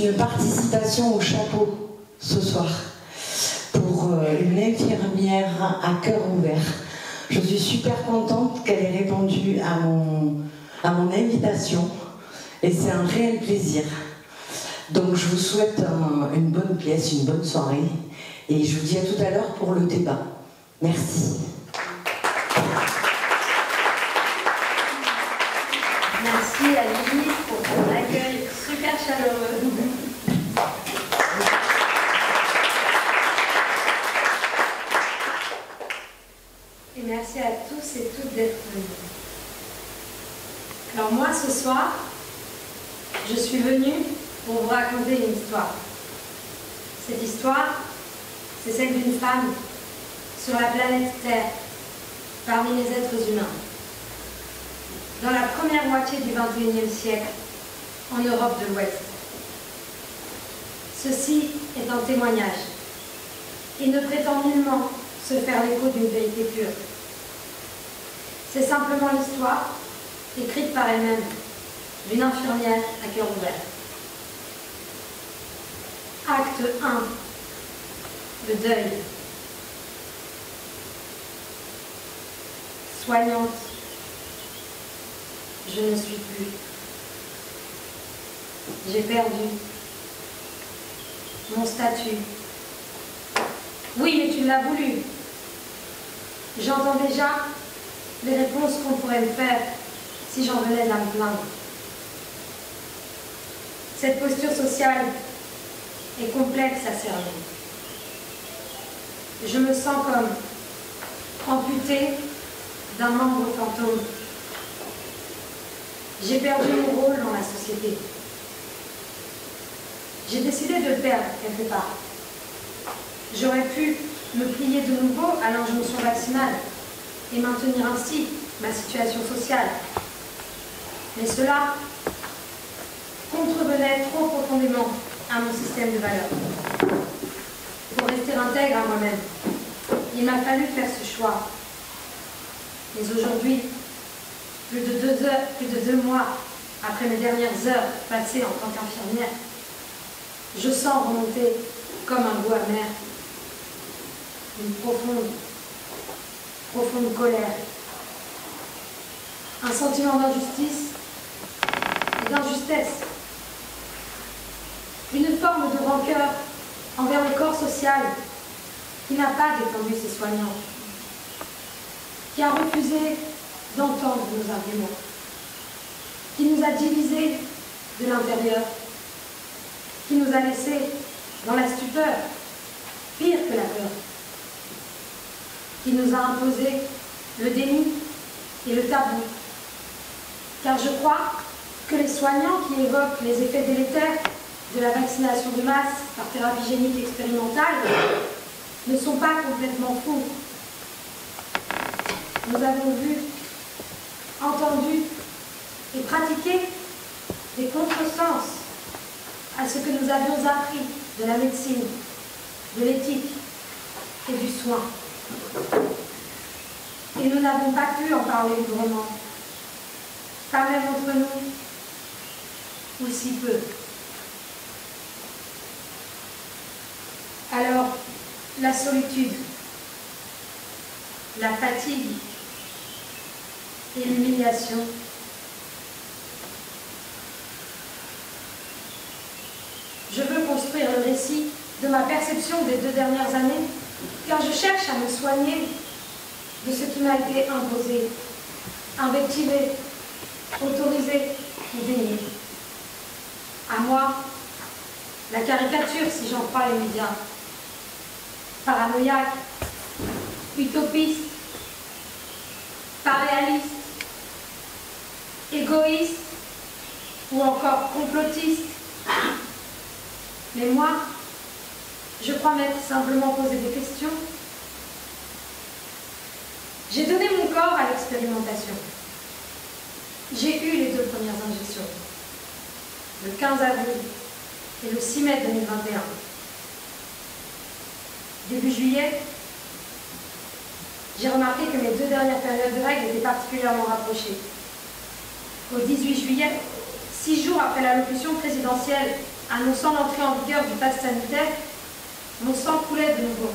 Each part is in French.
une participation au chapeau ce soir pour une infirmière à cœur ouvert. Je suis super contente qu'elle ait répondu à mon invitation et c'est un réel plaisir. Donc je vous souhaite une bonne pièce, une bonne soirée et je vous dis à tout à l'heure pour le débat. Merci. Merci à Lily pour ton accueil super chaleureux. Et merci à tous et toutes d'être venus. Alors moi, ce soir, je suis venue pour vous raconter une histoire. Cette histoire, c'est celle d'une femme sur la planète Terre, parmi les êtres humains. Dans la première moitié du XXIe siècle, en Europe de l'Ouest. Ceci est un témoignage et ne prétend nullement se faire l'écho d'une vérité pure. C'est simplement l'histoire, écrite par elle-même, d'une infirmière à cœur ouvert. Acte 1. Le deuil. Soignante. Je ne suis plus. J'ai perdu mon statut. Oui, mais tu l'as voulu. J'entends déjà les réponses qu'on pourrait me faire si j'en venais à me plaindre. Cette posture sociale est complexe à cerner. Je me sens comme amputée d'un membre fantôme. J'ai perdu mon rôle dans la société. J'ai décidé de le perdre quelque part. J'aurais pu me plier de nouveau à l'injonction vaccinale et maintenir ainsi ma situation sociale. Mais cela contrevenait trop profondément à mon système de valeurs. Pour rester intègre à moi-même, il m'a fallu faire ce choix. Mais aujourd'hui, plus de 2 mois après mes dernières heures passées en tant qu'infirmière, je sens remonter comme un goût amer une profonde colère, un sentiment d'injustice et d'injustesse, une forme de rancœur envers le corps social qui n'a pas défendu ses soignants, qui a refusé d'entendre nos arguments, qui nous a divisés de l'intérieur, qui nous a laissés dans la stupeur, pire que la peur, qui nous a imposé le déni et le tabou. Car je crois que les soignants qui évoquent les effets délétères de la vaccination de masse par thérapie génique expérimentale ne sont pas complètement fous. Nous avons vu, entendu et pratiqué des contresens à ce que nous avions appris de la médecine, de l'éthique et du soin. Et nous n'avons pas pu en parler librement, pas même entre nous, ou si peu. Alors, la solitude, la fatigue et l'humiliation. Je veux construire le récit de ma perception des 2 dernières années, car je cherche à me soigner de ce qui m'a été imposé, invectivé, autorisé ou dénié. À moi, la caricature, si j'en crois les médias, paranoïaque, utopiste, pas réaliste, égoïste ou encore complotiste. Mais moi, je crois m'être simplement posé des questions. J'ai donné mon corps à l'expérimentation. J'ai eu les 2 premières injections, le 15 avril et le 6 mai 2021. Début juillet, j'ai remarqué que mes 2 dernières périodes de règles étaient particulièrement rapprochées. Au 18 juillet, 6 jours après l'allocution présidentielle annonçant l'entrée en vigueur du pass sanitaire, mon sang coulait de nouveau.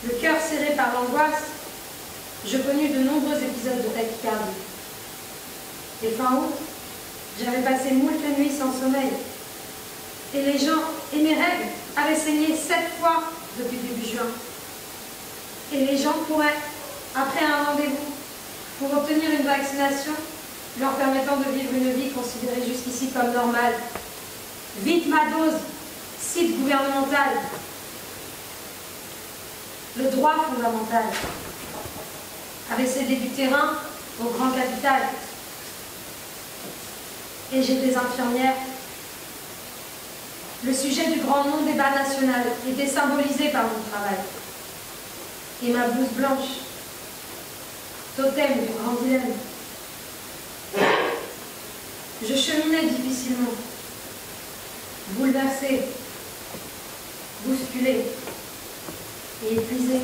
Le cœur serré par l'angoisse, je connus de nombreux épisodes de tachycardie. Et fin août, j'avais passé moult nuits sans sommeil. Et mes règles avaient saigné 7 fois depuis début juin. Et les gens pourraient, après un rendez-vous, pour obtenir une vaccination, leur permettant de vivre une vie considérée jusqu'ici comme normale. Vite ma dose, site gouvernemental. Le droit fondamental avait cédé du terrain au grand capital. Et j'ai des infirmières. Le sujet du grand non-débat national était symbolisé par mon travail. Et ma blouse blanche, totem du grand dilemme. Je cheminais difficilement, bouleversée, bousculée et épuisée.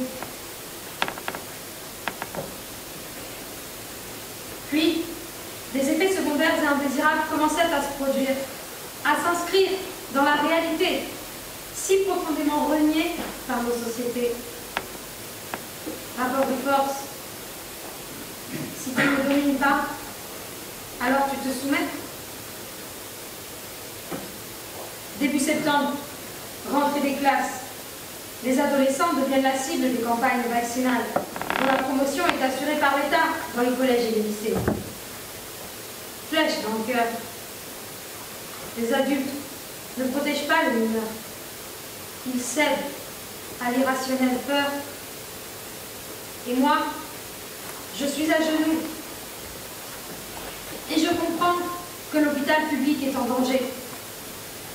Puis, des effets secondaires et indésirables commençaient à se produire, à s'inscrire dans la réalité, si profondément reniée par nos sociétés. Rapport de force. Si tu ne domines pas, alors tu te soumets. Début septembre, rentrée des classes. Les adolescents deviennent la cible des campagnes vaccinales, dont la promotion est assurée par l'État dans les collèges et les lycées. Flèche dans le cœur. Les adultes ne protègent pas les mineurs. Ils cèdent à l'irrationnelle peur. Et moi, je suis à genoux. Et je comprends que l'hôpital public est en danger.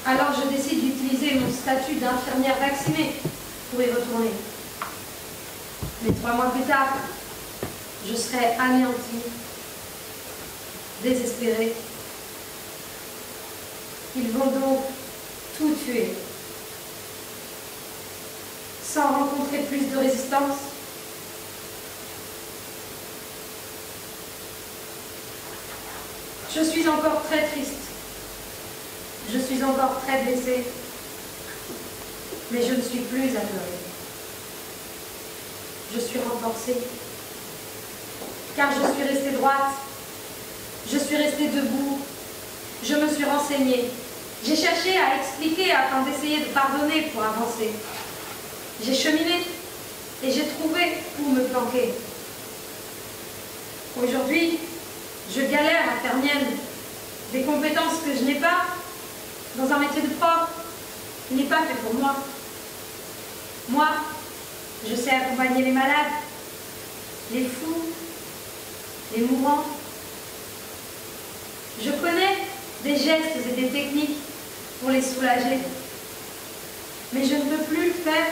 Alors je décide d'utiliser mon statut d'infirmière vaccinée pour y retourner. Mais 3 mois plus tard, je serai anéantie, désespérée. Ils vont donc tout tuer. Sans rencontrer plus de résistance. Je suis encore très triste. Je suis encore très blessée. Mais je ne suis plus à pleurer. Je suis renforcée. Car je suis restée droite. Je suis restée debout. Je me suis renseignée. J'ai cherché à expliquer afin d'essayer de pardonner pour avancer. J'ai cheminé et j'ai trouvé où me planquer. Aujourd'hui, je galère à faire mienne des compétences que je n'ai pas dans un métier de prof qui n'est pas fait pour moi. Moi, je sais accompagner les malades, les fous, les mourants. Je connais des gestes et des techniques pour les soulager. Mais je ne peux plus le faire.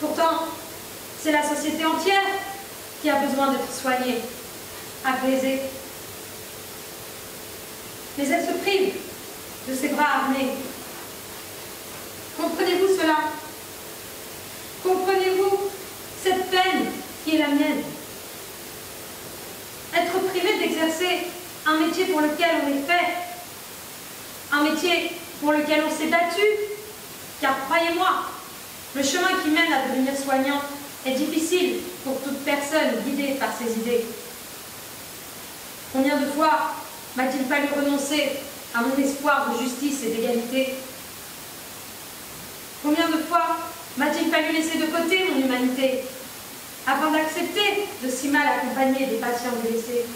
Pourtant, c'est la société entière qui a besoin d'être soignée, apaisée. Mais elle se prive de ses bras armés. Comprenez-vous cela? Comprenez-vous cette peine qui est la mienne? Être privé d'exercer un métier pour lequel on est fait, un métier pour lequel on s'est battu, car croyez-moi, le chemin qui mène à devenir soignant est difficile pour toute personne guidée par ses idées. Combien de fois m'a-t-il fallu renoncer à mon espoir de justice et d'égalité? Combien de fois m'a-t-il fallu laisser de côté mon humanité afin d'accepter de si mal accompagner des patients blessés?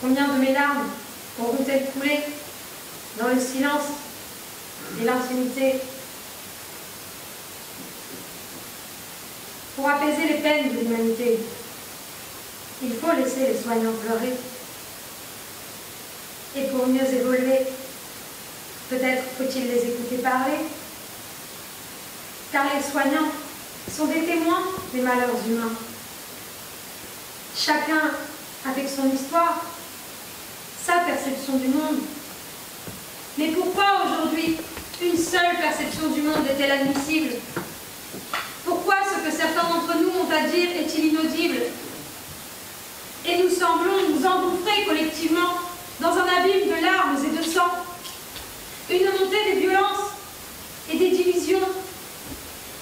Combien de mes larmes auront-elles coulé dans le silence et l'intimité? Pour apaiser les peines de l'humanité, il faut laisser les soignants pleurer. Et pour mieux évoluer, peut-être faut-il les écouter parler, car les soignants sont des témoins des malheurs humains. Chacun avec son histoire, sa perception du monde. Mais pourquoi aujourd'hui une seule perception du monde est-elle admissible? Pourquoi ce que certains d'entre nous ont à dire est-il inaudible? Et nous semblons nous engouffrés collectivement dans un abîme de larmes et de sang. Une montée des violences et des divisions.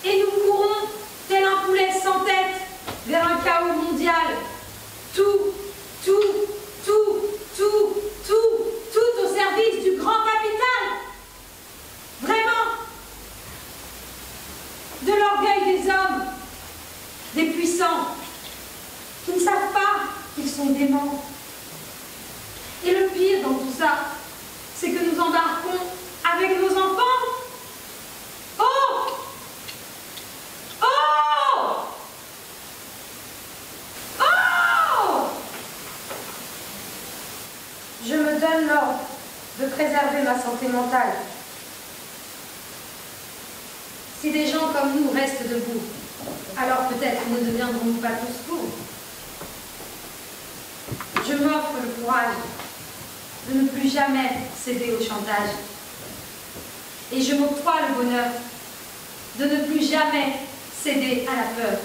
Et nous courons, tel un poulet sans tête, vers un chaos mondial. Tout au service du grand capital. Vraiment. De l'orgueil des hommes, des puissants, qui ne savent pas qu'ils sont déments. Et le pire dans tout ça, c'est que nous embarquons avec nos enfants. Oh! Oh! Oh! Je me donne l'ordre de préserver ma santé mentale. Si des gens comme nous restent debout, alors peut-être ne deviendrons-nous pas tous fous. Je m'offre le courage de ne plus jamais céder au chantage. Et je m'octroie le bonheur de ne plus jamais céder à la peur.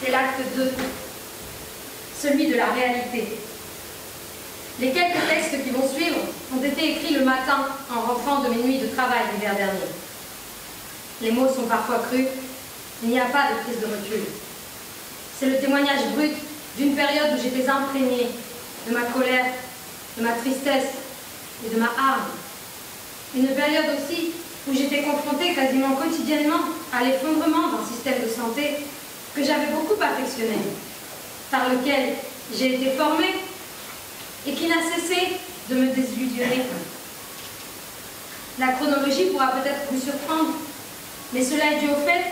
C'est l'acte 2, celui de la réalité. Les quelques textes qui vont suivre ont été écrits le matin en rentrant de mes nuits de travail l'hiver dernier. Les mots sont parfois crus, il n'y a pas de prise de recul. C'est le témoignage brut d'une période où j'étais imprégnée de ma colère, de ma tristesse et de ma hargne. Une période aussi où j'étais confrontée quasiment quotidiennement à l'effondrement d'un système de santé que j'avais beaucoup affectionné, par lequel j'ai été formée et qui n'a cessé de me désillusionner. La chronologie pourra peut-être vous surprendre, mais cela est dû au fait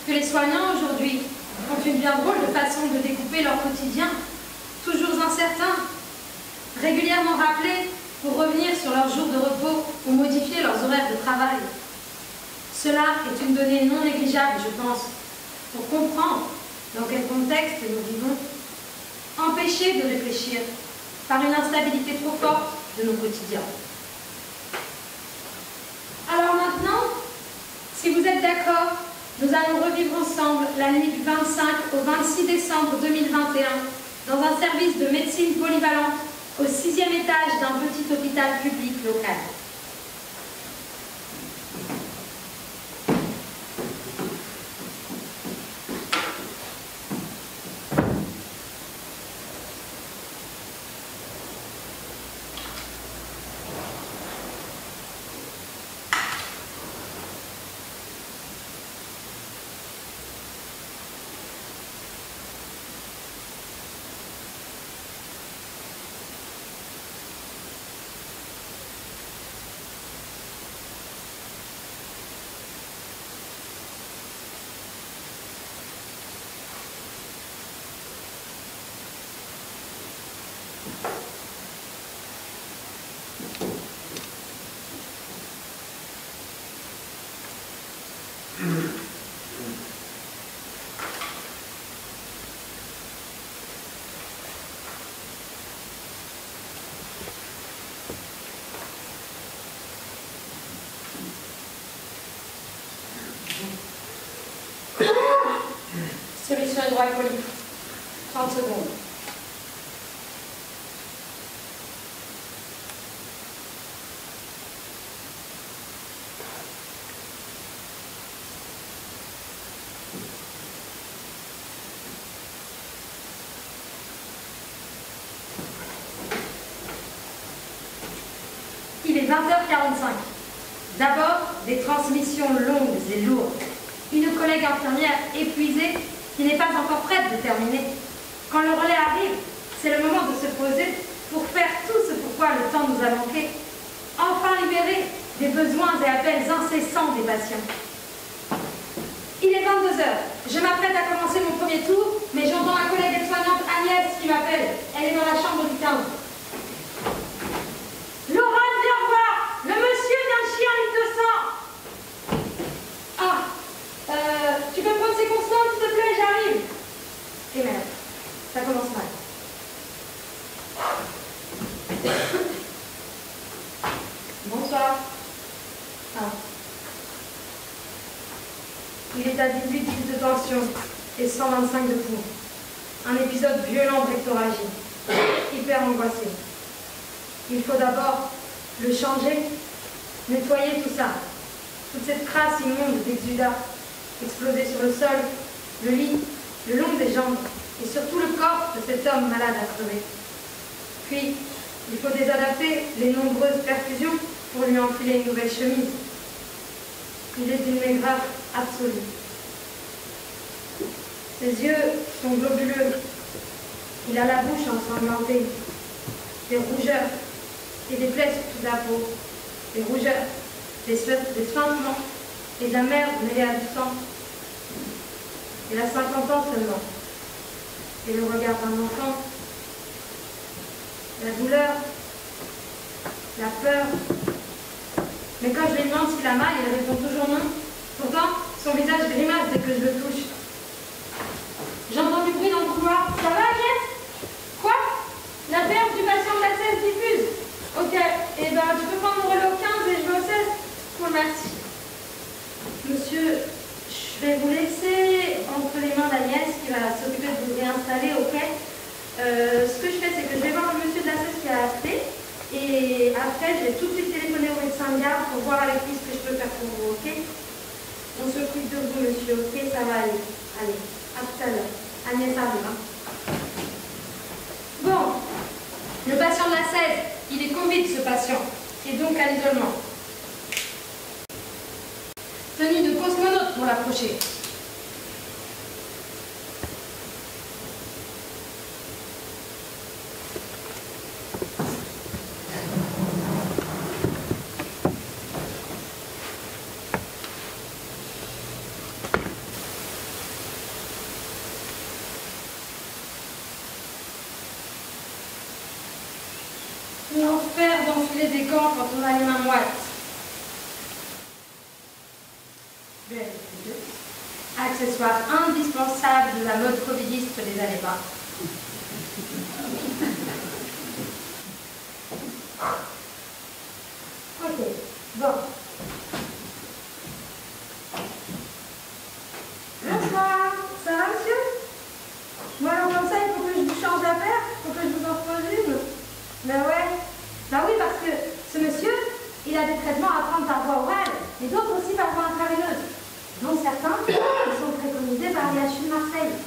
que les soignants aujourd'hui ont une bien drôle de façon de découper leur quotidien, toujours incertain, régulièrement rappelés pour revenir sur leurs jours de repos ou modifier leurs horaires de travail. Cela est une donnée non négligeable, je pense, pour comprendre dans quel contexte nous vivons, empêchés de réfléchir par une instabilité trop forte de nos quotidiens. Alors maintenant, si vous êtes d'accord, nous allons revivre ensemble la nuit du 25 au 26 décembre 2021 dans un service de médecine polyvalente au 6e étage d'un petit hôpital public local. Solution hydroalcoolique. 30 secondes. Il est 20h45. D'abord, des transmissions longues et lourdes. Une collègue infirmière épuisée qui n'est pas encore prête de terminer. Quand le relais arrive, c'est le moment de se poser pour faire tout ce pourquoi le temps nous a manqué. Enfin libérer des besoins et appels incessants des patients. Il est 22h. Je m'apprête à commencer mon premier tour, mais j'entends ma collègue aide-soignante Agnès qui m'appelle. Elle est dans la chambre du 15. Laurent, viens voir. Le monsieur vient de chier un litre de sang. Tu peux prendre ces constantes, s'il te plaît, j'arrive. Et merde, ça commence mal. Bonsoir. Il est à 18 de tension et 125 de pouls. Un épisode violent de rectoragie. Hyper angoissé. Il faut d'abord le changer, nettoyer tout ça. Toute cette crasse immonde d'exudat explosée sur le sol, le lit, le long des jambes et surtout le corps de cet homme malade à crever. Puis, il faut désadapter les nombreuses perfusions pour lui enfiler une nouvelle chemise. Il est d'une maigreur absolue. Ses yeux sont globuleux. Il a la bouche ensanglantée, des rougeurs et des plaies sur toute la peau, des rougeurs, des suintements et de la merde mêlée à du sang. Il a 50 ans seulement. Et le regard d'un enfant, la douleur, la peur. Mais quand je lui demande s'il a mal, il répond toujours non. Pourtant, son visage grimace dès que je le touche. J'entends du bruit dans le couloir. Ça va, Agnès? Quoi? La verve du patient de la 16 diffuse. Ok, et ben tu peux prendre mon relais au 15 et je vais au 16. Bon, merci. Monsieur, je vais vous laisser entre les mains d'Agnès qui va s'occuper de vous réinstaller, ok? Ce que je fais, c'est que je vais voir le monsieur de la 16 qui a appelé. Et après, je vais tout de suite téléphoner au médecin de garde pour voir avec lui ce que je peux faire pour vous, ok? On s'occupe de vous, monsieur, ok? Ça va aller. Allez, à tout à l'heure. Agnès arrive, hein? Bon, le patient de la 16, il est Covid, ce patient, et donc à l'isolement. tenue de cosmonaute pour l'approcher. L'enfer d'enfiler des gants quand on a les mains moites. Accessoire indispensable de la mode covidiste des années 20. Ok, bon. Bonsoir, ça va monsieur? Bon alors comme ça il faut que je vous change la paire, il faut que je vous en pose une. Ben ouais, ben oui parce que ce monsieur, il a des traitements à prendre par voie orale et d'autres aussi par voie intraveineuse, dont certains qui sont préconisés par l'IHU de Marseille.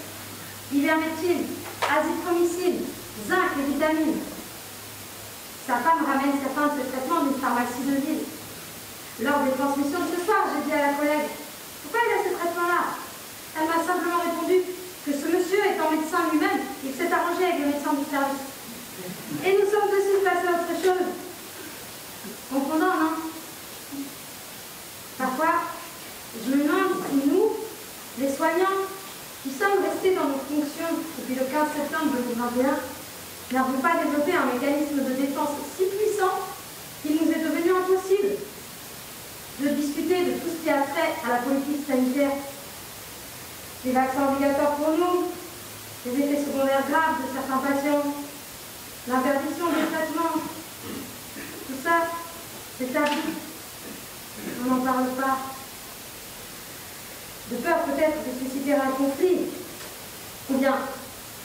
Ivermectine, azithromycine, zinc et vitamines. Sa femme ramène certains de ces traitements d'une pharmacie de ville. Lors des transmissions de ce soir, j'ai dit à la collègue, pourquoi il a ce traitement-là? Elle m'a simplement répondu que ce monsieur étant médecin lui-même, il s'est arrangé avec le médecin du service. Et nous sommes de suite passés à autre chose. Confondant, non? Parfois, je me demande si nous, les soignants, qui sommes restés dans nos fonctions depuis le 15 septembre 2021, n'avons pas développé un mécanisme de défense si puissant qu'il nous est devenu impossible de discuter de tout ce qui a trait à la politique sanitaire. Les vaccins obligatoires pour nous, les effets secondaires graves de certains patients, l'interdiction des traitements, tout ça, c'est tabou. On n'en parle pas. De peur peut-être de susciter un conflit, ou bien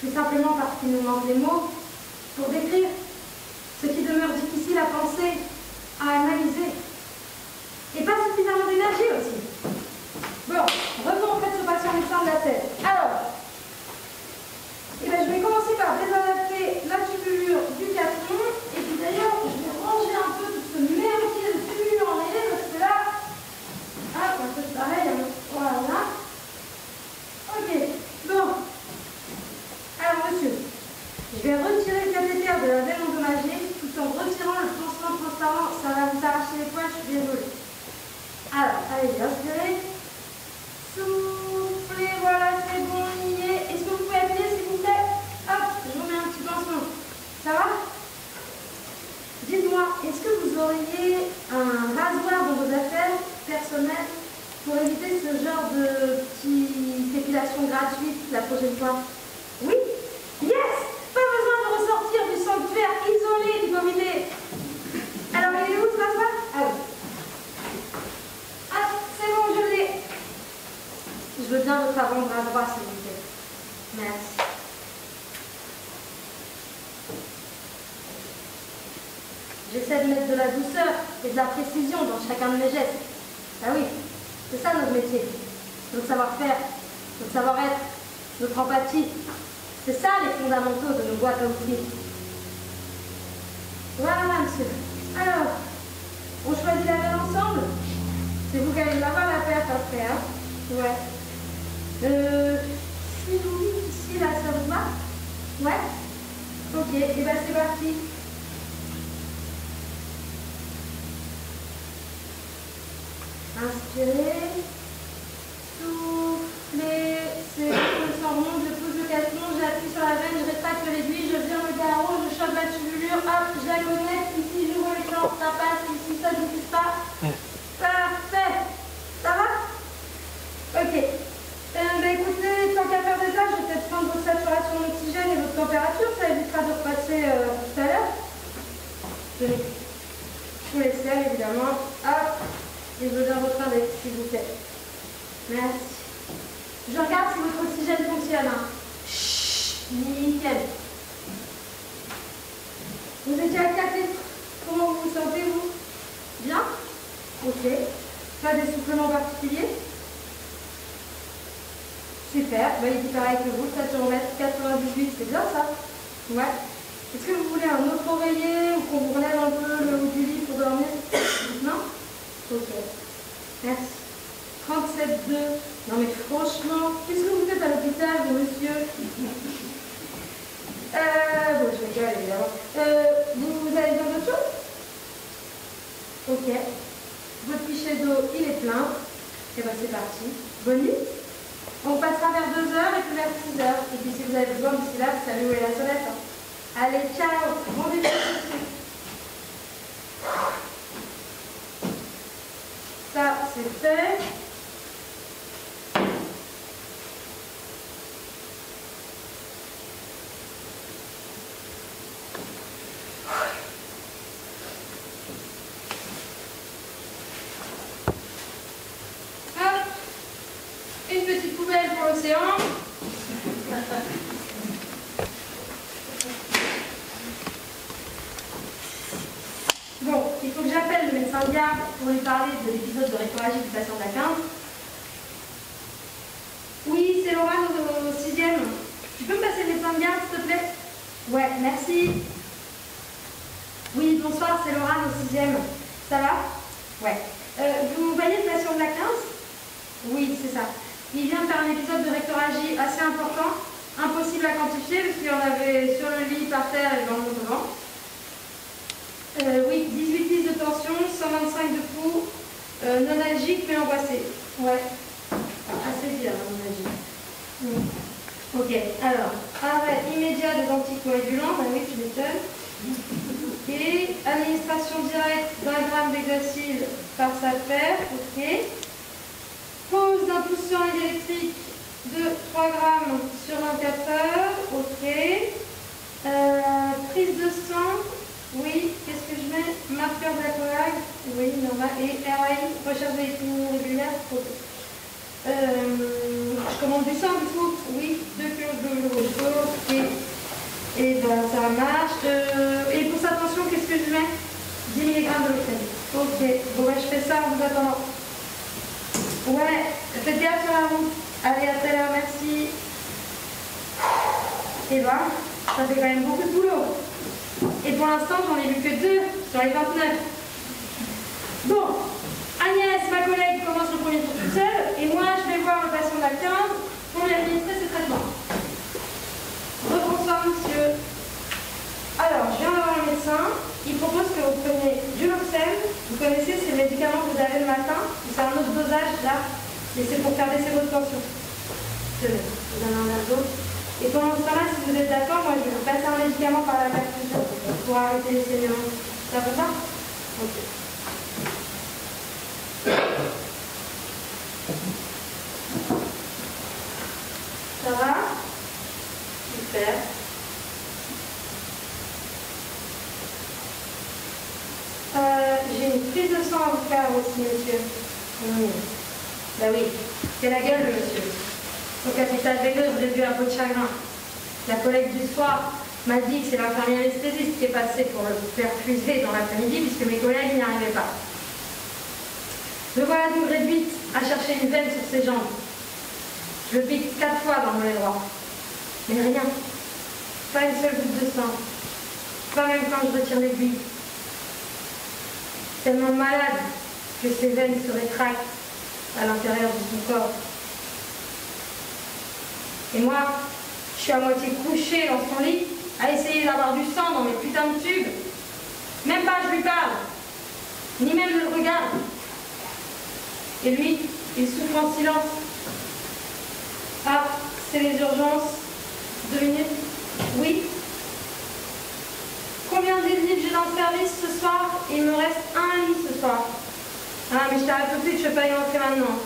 tout simplement parce qu'il nous manque des mots pour décrire ce qui demeure difficile à penser, à analyser, et pas suffisamment d'énergie aussi. Bon, revenons auprès de ce patient médecin de la tête. Alors, eh bien, je vais commencer par désadapter la tubulure du carton, et puis d'ailleurs, je vais ranger un peu tout ce merdier de tubulure en ailé, parce que là, ah, un peu pareil, hein. Voilà. Ok, bon. Alors, monsieur, je vais retirer le cathéter de la veine endommagée, tout en retirant le pansement transparent. Ça va vous arracher les poils, je suis désolée. Alors, allez, inspirez. Soufflez, voilà, c'est bon, on y est. Est-ce que vous pouvez appuyer, s'il vous plaît? Hop, je vous mets un petit pansement. Ça va? Dites-moi, est-ce que vous auriez un rasoir dans vos affaires personnelles pour éviter ce genre de petite épilation gratuite la prochaine fois? Oui? Yes! Pas besoin de ressortir du sanctuaire isolé du comité. Alors, il est où ce rasoir? Ah oui. Ah, c'est bon, je l'ai. Je veux bien votre avant-bras droit, s'il vous plaît. Merci. J'essaie de mettre de la douceur et de la précision dans chacun de mes gestes. Ah oui, c'est ça notre métier. Notre savoir-faire, notre savoir-être, notre empathie. C'est ça les fondamentaux de nos boîtes à outils. Voilà, monsieur. Alors, on choisit la veine ensemble? C'est vous qui allez l'avoir la paire après, hein? Ouais. Si vous dites ici, là, ça vous va? Ouais? Ok, et ben c'est parti. Inspirez. Soufflez. C'est le sang remonte, je pousse le casse-monte, j'appuie sur la veine, je rétracte l'aiguille, je viens le garrot, je chope la tubulure, hop, je la connecte, ici j'ouvre les champs, ça passe, ici ça ne pousse pas. Parfait. Ça va? Ok. Bah écoutez, tant qu'à faire des tâches, je vais peut-être prendre votre saturation d'oxygène et votre température, ça évitera de repasser tout à l'heure. Je vais tous les selles, évidemment. Hop. Et je veux bien votre index, s'il vous plaît. Merci. Je regarde si votre oxygène fonctionne. Hein. Chut, nickel. Vous étiez à 4 litres. Comment vous vous sentez, vous? Bien? Ok. Pas d'essoufflement particulier? Super. Bah, il dit pareil que vous, saturomètre 98, c'est bien ça? Ouais. Est-ce que vous voulez un autre oreiller ou qu'on vous relève un peu le haut du lit pour dormir? Non? Ok. Merci. plein. Et bien c'est parti. Bonne nuit. On passera vers 2h et puis vers 6h. Et puis si vous avez besoin d'ici là, vous savez où est la sonnette. Allez, ciao. Bon début. Ça, c'est fait. Une petite poubelle pour l'océan. Bon, il faut que j'appelle le médecin de garde pour lui parler de l'épisode de rectoragie du patient de la 15. Oui, c'est Laura au 6e. Tu peux me passer le médecin de garde, s'il te plaît? Ouais, merci. Oui, bonsoir, c'est Laura au 6e. Ça va? Ouais. Vous voyez le patient de la 15? Oui, c'est ça. Il vient de faire un épisode de rectoragie assez important, impossible à quantifier, parce qu'il y en avait sur le lit, par terre et dans le devant. Oui, 18 10 de tension, 125 de pouls, non-algique mais angoissé. Ouais, assez bien, non-algique. Ok, alors, arrêt immédiat des anticoagulants, bah oui, tu m'étonnes. Et administration directe d'un gramme d'hexacil par sa paire, ok. Pause d'impulsion électrique de 3 grammes sur 24 heures, ok. Prise de sang, oui. Qu'est-ce que je mets? Marqueur de la coag, oui, normal. Et RAI, recherche d'électricité régulière, ok. Je commande du sang, du coup, oui. 2 kg de rouge, ok. Et ben ça marche. Et pour sa tension, qu'est-ce que je mets? 10 mg de l'oxène. Ok, bon ben je fais ça en vous attendant. Ouais, faites gaffe sur la route. Allez, à tout à l'heure, merci. Et ben, ça fait quand même beaucoup de boulot. Et pour l'instant, j'en ai vu que 2 sur les 29. Bon, Agnès, ma collègue, commence le premier tour toute seule. Et moi, je vais voir le patient de la 15 pour lui administrer ses traitements. Bonsoir, monsieur. Alors, je viens d'avoir le médecin. Il propose que vous preniez du Loxène. Vous connaissez, c'est le médicament que vous avez le matin. C'est un autre dosage, là. Et c'est pour faire baisser votre tension. Tenez, vous en avez un verre d'eau. Et pendant ce temps-là, si vous êtes d'accord, moi, je vais vous passer un médicament par la perfusion pour arrêter les saignements. Ça va pas? Ok. Ça va? Super. J'ai une prise de sang à vous faire aussi, monsieur. Bah oui, c'est la gueule, le monsieur. Au capital veineuse, j'ai vu un peu de chagrin. La collègue du soir m'a dit que c'est l'infirmière anesthésiste qui est passée pour le perfuser dans l'après-midi, puisque mes collègues n'y arrivaient pas. Le voilà donc réduite à chercher une veine sur ses jambes. Je le pique 4 fois dans le droit. Mais rien. Pas une seule goutte de sang. Pas même quand je retire l'aiguille. Tellement malade que ses veines se rétractent à l'intérieur de son corps. Et moi, je suis à moitié couchée dans son lit, à essayer d'avoir du sang dans mes putains de tubes. Même pas je lui parle, ni même je le regarde. Et lui, il souffre en silence. Ah, c'est les urgences. 2 minutes. Oui. Combien de visites j'ai dans le service ce soir? Il me reste un lit ce soir. Ah, mais je t'arrête tout de suite, je ne peux pas y rentrer maintenant.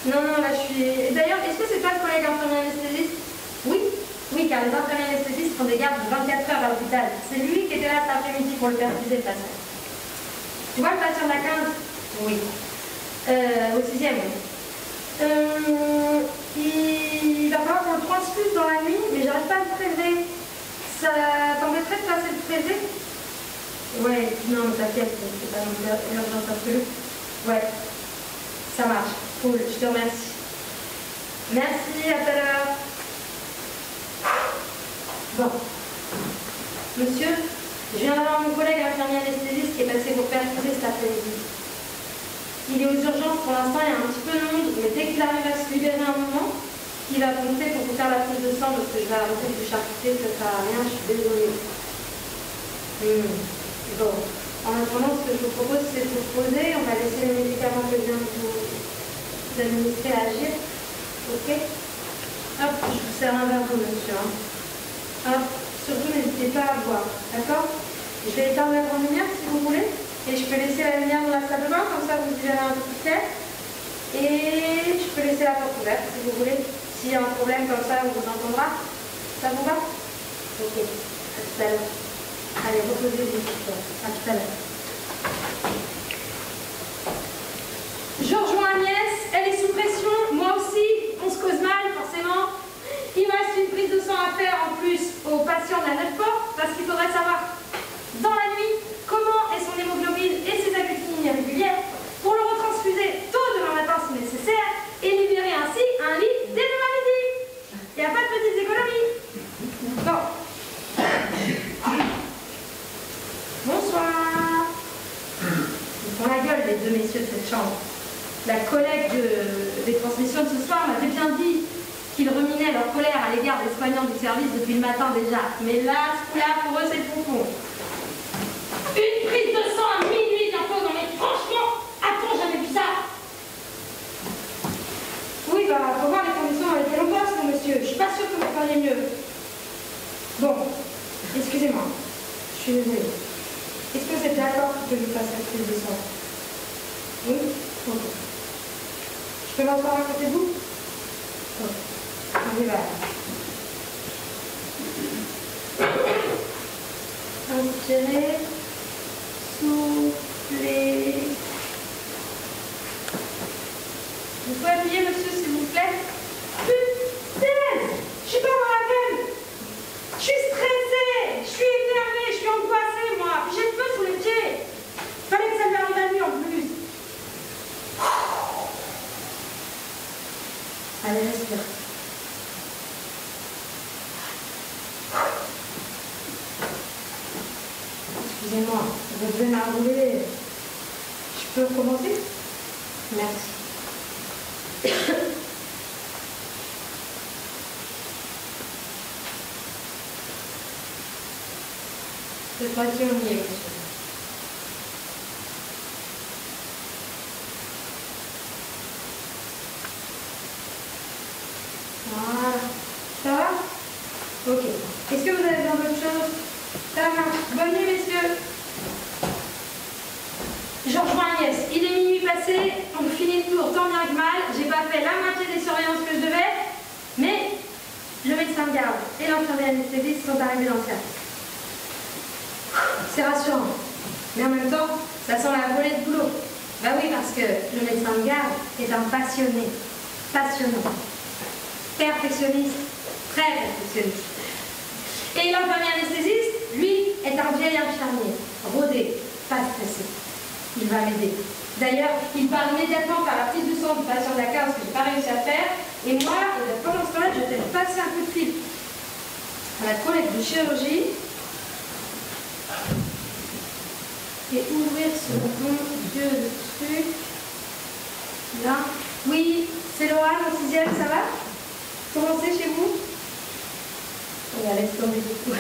Non, non, là je suis... D'ailleurs, est-ce que c'est toi le collègue infirmier anesthésiste? Oui. Oui, car les infirmiers anesthésistes font des gardes de 24 heures à l'hôpital. C'est lui qui était là cet après-midi pour le perfuser, le patient. Tu vois le patient de la 15? Oui. Au 6e, oui. Il va falloir qu'on le transfuse dans la nuit, mais j'arrive pas à le prélever. Ça t'embêterait de passer le prélever? Ouais, non, t'inquiète, c'est pas l'urgence absolue. Ouais, ça marche. Cool, je te remercie. Merci, à tout à l'heure. Bon. Monsieur, je viens d'avoir mon collègue infirmier anesthésiste qui est passé pour perfuser cet après-midi. Il est aux urgences pour l'instant, il y a un petit peu de monde, mais dès qu'il arrive à se libérer un moment, il va compter pour vous faire la prise de sang parce que je vais arrêter de vous charcuter, ça ne sert à rien, je suis désolée. Bon, en attendant, ce que je vous propose, c'est de vous poser, on va laisser le médicament que je viens de vous administrer agir. Ok? Hop, je vous sers un verre d'eau, monsieur. Hein. Hop, surtout n'hésitez pas à boire, d'accord? Je vais éteindre la grande lumière si vous voulez. Et je peux laisser la lumière dans la salle de bain, comme ça vous y verrez un peu plus clair. Et je peux laisser la porte ouverte si vous voulez. S'il y a un problème comme ça, on vous entendra. Ça vous va? Ok, à tout à l'heure. Allez, reposez-vous. À tout à l'heure. Je rejoins Agnès, elle est sous pression, moi aussi, on se cause mal forcément. Il me reste une prise de sang à faire en plus au patient de la 9 portes parce qu'il faudrait savoir dans la nuit comment est son hémoglobine et ses agglutinines irrégulières pour le retransfuser tôt demain matin si nécessaire et libérer ainsi un lit dès demain midi. Il n'y a pas de petites économies. Bon. Bonsoir. Ils font la gueule les deux messieurs de cette chambre. La collègue des transmissions de ce soir m'avait bien dit qu'ils reminaient leur colère à l'égard des soignants du service depuis le matin déjà. Mais là, ce coup-là, pour eux, c'est le pompon. Une prise de sang à minuit bientôt, non mais franchement, a-t-on jamais vu ça? Oui, bah, faut voir les conditions dans lesquelles on bosse, mon monsieur. Je suis pas sûre que vous feriez mieux. Bon, excusez-moi, je suis désolée. Est-ce que vous êtes d'accord que je fasse cette prise de sang? Oui? Ok. Je peux m'asseoir à côté de vous? Ok. On y va. Inspirez. Soufflez. Vous pouvez appuyer, monsieur, s'il vous plaît? Putain! Je suis pas dans la peine! Je suis stressée! Je suis énervée! Je suis angoissée, moi! J'ai le feu sous les pieds! Fallait que ça lui arrive la nuit en plus! Allez, respire. Excusez-moi, vous devez m'enrouler. Je peux commencer? Merci. Cette fois-ci, on y est, monsieur. Voilà. Ça va? Ok. Est-ce que vous avez besoin d'autre chose? Ça marche. Bonne nuit, messieurs. Je rejoins Agnès. Il est minuit passé, on finit le tour tant bien que mal. J'ai pas fait la moitié des surveillances que je devais, mais le médecin de garde et l'infirmière anesthésiste sont arrivés dans le service. C'est rassurant. Mais en même temps, ça sent la volée de boulot. Bah oui, parce que le médecin de garde est un passionné. Passionnant. Perfectionniste. Très perfectionniste. Et l'infirmier anesthésiste, lui, est un vieil infirmier. Rodé, pas stressé. Il va m'aider. D'ailleurs, il part immédiatement par la prise du sang du patient de la 15 que je n'ai pas réussi à faire. Et moi, pendant ce temps-là, je vais passer un coup de fil à la collègue de chirurgie et ouvrir ce bon Dieu de truc. Là. Oui, c'est Laura, en 6e, ça va? Comment c'est chez vous? Oui, laisse tomber du coup.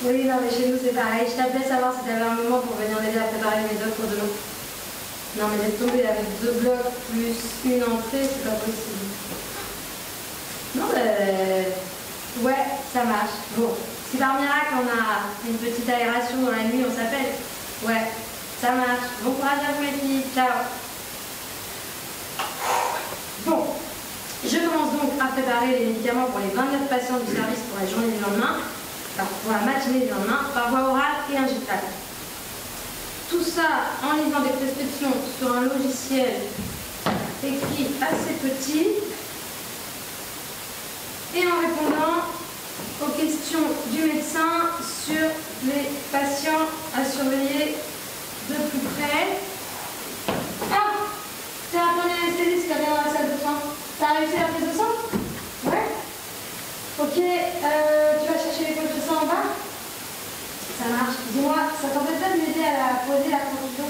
Oui, non, mais chez nous, c'est pareil. Je t'appelais savoir si tu avais un moment pour venir m'aider à préparer mes œuvres pour demain. Non, mais laisse tomber, avec 2 blocs plus une entrée, c'est pas possible. Non, ouais, ça marche. Bon, si par miracle on a une petite aération dans la nuit, on s'appelle. Ouais, ça marche. Bon courage à vous, les filles. Ciao. Bon, je commence donc à préparer les médicaments pour les 29 patients du service pour la journée du lendemain. Pour la matinée du lendemain, par voie orale et injectable. Tout ça en lisant des prescriptions sur un logiciel écrit assez petit et en répondant aux questions du médecin sur les patients à surveiller de plus près. Ah, c'est un premier anesthésiste qui vient dans la salle de soins. T'as réussi la prise de sang? Ouais. Ok, tu vas chercher les poches de sang en bas? Ça marche. Dis-moi, ça t'embête pas de m'aider à poser la transfusion?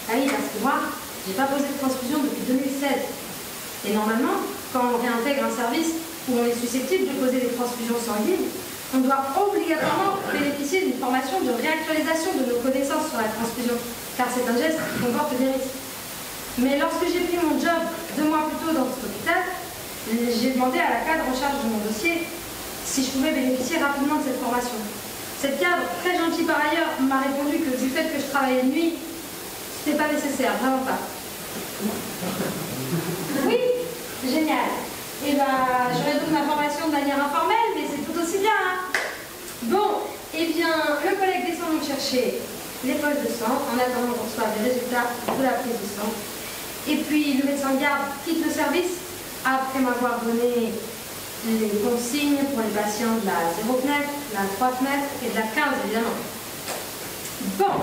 Ah oui, parce que moi, j'ai pas posé de transfusion depuis 2016. Et normalement, quand on réintègre un service où on est susceptible de poser des transfusions sanguines, on doit obligatoirement bénéficier d'une formation de réactualisation de nos connaissances sur sur la transfusion, car c'est un geste qui comporte des risques. Mais lorsque j'ai pris mon job 2 mois plus tôt dans cet hôpital, j'ai demandé à la cadre en charge de mon dossier si je pouvais bénéficier rapidement de cette formation. Cette cadre, très gentille par ailleurs, m'a répondu que du fait que je travaillais de nuit, c'était pas nécessaire, vraiment pas. Oui, génial. Et ben, j'aurai donc ma formation de manière informelle, mais c'est tout aussi bien. Hein. Bon, eh bien, le collègue descend donc chercher les poches de sang, en attendant qu'on reçoive les résultats de la prise de sang. Et puis, le médecin de garde quitte le service, après m'avoir donné les consignes pour les patients de la 0 fenêtre, de la 3 fenêtre et de la 15, évidemment. Bon.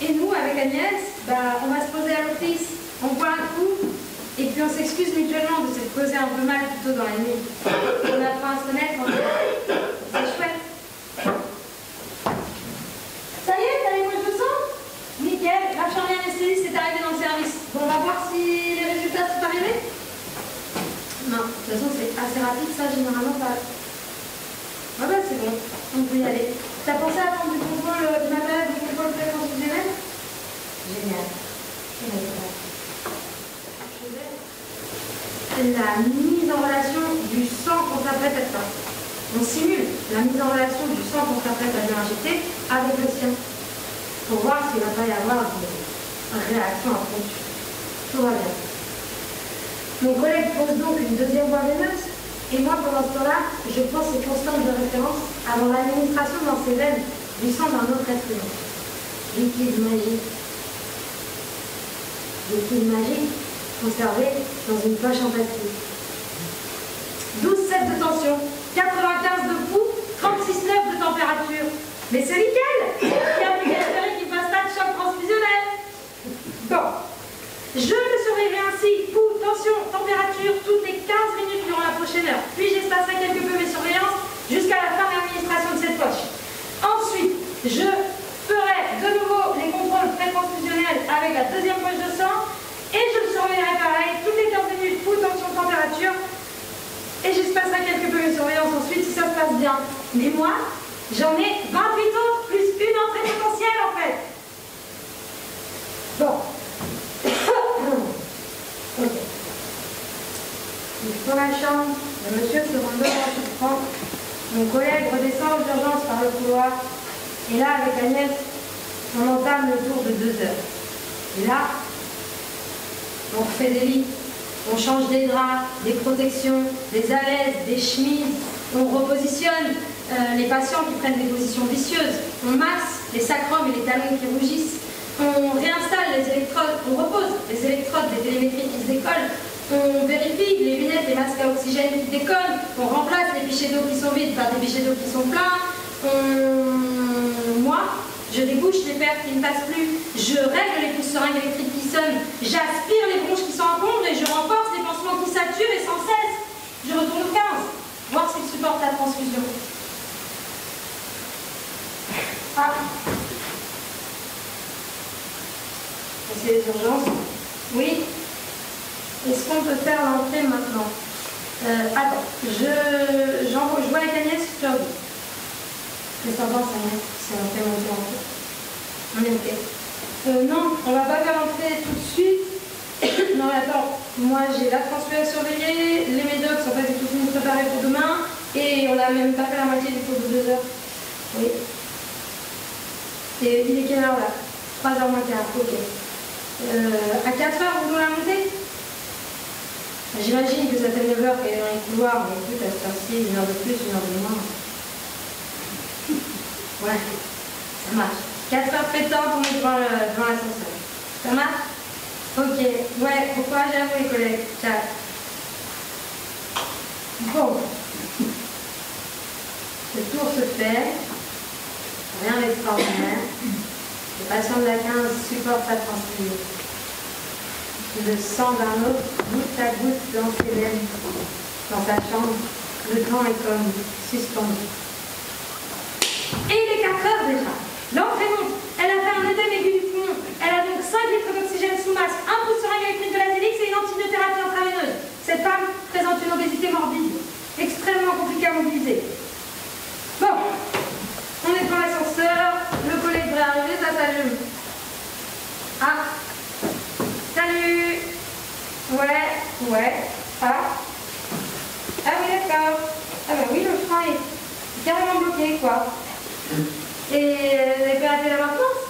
Et nous, avec Agnès, bah, on va se poser à l'office, on boit un coup, et puis on s'excuse mutuellement de s'être posé un peu mal plus tôt dans la nuit. On apprend à se connaître, c'est chouette. Ça y est, t'as les poches de sang? Nickel, l'infirmière anesthésiste est arrivée dans le service. Bon, on va voir si les résultats sont arrivés. Non, de toute façon, c'est assez rapide, ça, généralement, pas. Ah bah, c'est bon, on peut y aller. T'as pensé à prendre du contrôle de ma malade, du contrôle préconstitutionnel? Génial. La mise en relation du sang qu'on s'apprête à faire. On simule la mise en relation du sang qu'on s'apprête à lui injecter avec le sien. Pour voir s'il ne va pas y avoir une réaction impromptue. Tout va bien. Mon collègue pose donc une deuxième voie veineuse, et moi, pendant ce temps-là, je prends ces constantes de référence avant l'administration dans ses veines du sang d'un autre être humain. Liquide magique. Liquide magique conservé dans une poche en plastique. 12,7 de tension, 95 de pouls, 36,9 de température. Mais c'est nickel! Il y a plus qu'à espérer qu'il ne fasse pas de choc transfusionnel. Bon. Je le surveillerai ainsi, pouls, tension, température, toutes les 15 minutes durant la prochaine heure. Puis j'espacerai quelque peu mes surveillances jusqu'à la fin de l'administration de cette poche. Ensuite, je ferai de nouveau les contrôles pré-transfusionnels avec la deuxième poche de sang et je le surveillerai pareil, toutes les 15 minutes, pouls, tension, température. Et j'espacerai quelque peu mes surveillances ensuite si ça se passe bien. Mais moi, j'en ai 28 autres plus une entrée potentielle en fait. Bon. Ok. Je prends la chambre, le monsieur se rend devant le prend. Mon collègue redescend aux urgences par le couloir. Et là, avec Agnès, on entame le tour de 2 heures. Et là, on refait des lits, on change des draps, des protections, des alaises, des chemises, on repositionne les patients qui prennent des positions vicieuses, on masse les sacrums et les talons qui rougissent, on réinstalle les électrodes, on repose les électrodes des télémétries qui se décollent, on vérifie les lunettes, les masques à oxygène qui décollent, on remplace les pichets d'eau qui sont vides par des pichets d'eau qui sont pleins, moi, je débouche les paires qui ne passent plus, je règle les pouces seringues électriques qui sonnent, j'aspire les bronches qui s'encombrent et je renforce les pansements qui saturent et sans cesse. Je retourne au 15, voir s'il supporte la transfusion. Ah. C'est les urgences. Oui. Est-ce qu'on peut faire l'entrée maintenant? Attends, je vois avec Agnès sur vous. Qu'est-ce que t'en penses, Agnès? C'est l'entrée montée en fait. On est ok. Non, on va pas faire l'entrée tout de suite. Non, attends. Moi, j'ai la transfusion à surveiller, les médocs sont pas du tout finis de préparer pour demain, et on n'a même pas fait la moitié du cours de 2 heures. Oui. Et il est quelle heure là? 3h moins quart, ok. À 4h, vous voulez la monter? J'imagine que ça fait 9h qu'elle est dans les couloirs, mais écoute, à cette heure-ci, 1 heure de plus, 1 heure de moins. Ouais, ça marche. 4h pétant pour mettre devant l'ascenseur. Ça marche? Ok, ouais, bon courage à vous les collègues. Ciao. Bon. Le tour se fait. Rien d'extraordinaire. Le patient de la 15 supporte sa transfusion. Le sang d'un autre, goutte à goutte dans ses veines. Dans sa chambre, le temps est comme suspendu. Et il est 4h déjà. L'entrée monte. Elle a fait un œdème aigu du poumon. Elle a donc 5 litres d'oxygène sous masque, un pouce seringue électrique de l'azélix et une antibiothérapie intraveineuse. Cette femme présente une obésité morbide, extrêmement compliquée à mobiliser. Bon, on est dans l'ascenseur. Ouais. Ah. Ah oui, d'accord. Ah ben oui, le frein est carrément bloqué, quoi. Et vous avez pas raté la maintenance?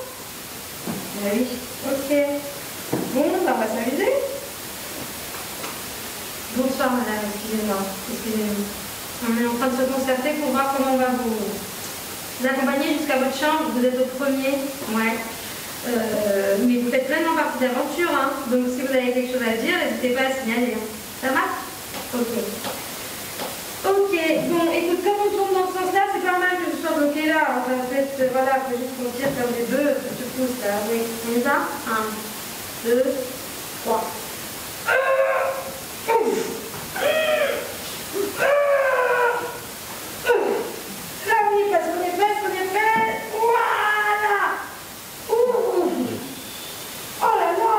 Ah oui. Ok. Bon, bah, on va s'amuser. Bonsoir, madame. Excusez-moi. Excusez-nous. On est en train de se concerter pour voir comment on va vous accompagner jusqu'à votre chambre. Vous êtes au premier. Ouais. Mais vous faites pleinement partie d'aventure, hein. Donc si vous avez quelque chose à dire, n'hésitez pas à signaler. Hein. Ça marche? Ok. Ok, bon, écoute, comme on tourne dans ce sens-là, c'est pas mal que je sois bloqué là. Enfin, en fait, voilà, il faut juste qu'on tire comme des bœufs, que tu pousses là. Oui, on y va? 1, 2, 3. Là, oui, parce qu'on est fait. Voilà! Ouh! Oh là là!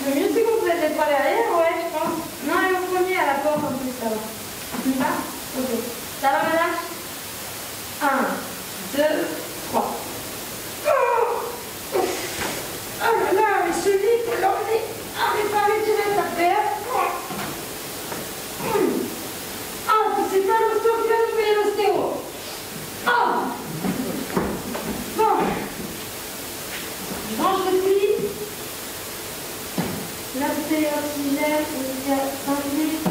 Le mieux, c'est qu'on peut être les trois derrière, ouais, je pense. Non, elle est au premier à la porte en plus, ça va. Tu vas? Ok. Ça va, madame? 1, 2, 3. Oh là là, mais ce lit, il faut l'emmener. Arrête pas de tirer ta paire. Ah, c'est pas l'ostéo qui va nous payer l'ostéo. Ah! Bon. Je range le lit. Là, c'est oxygène, il y a 5 minutes.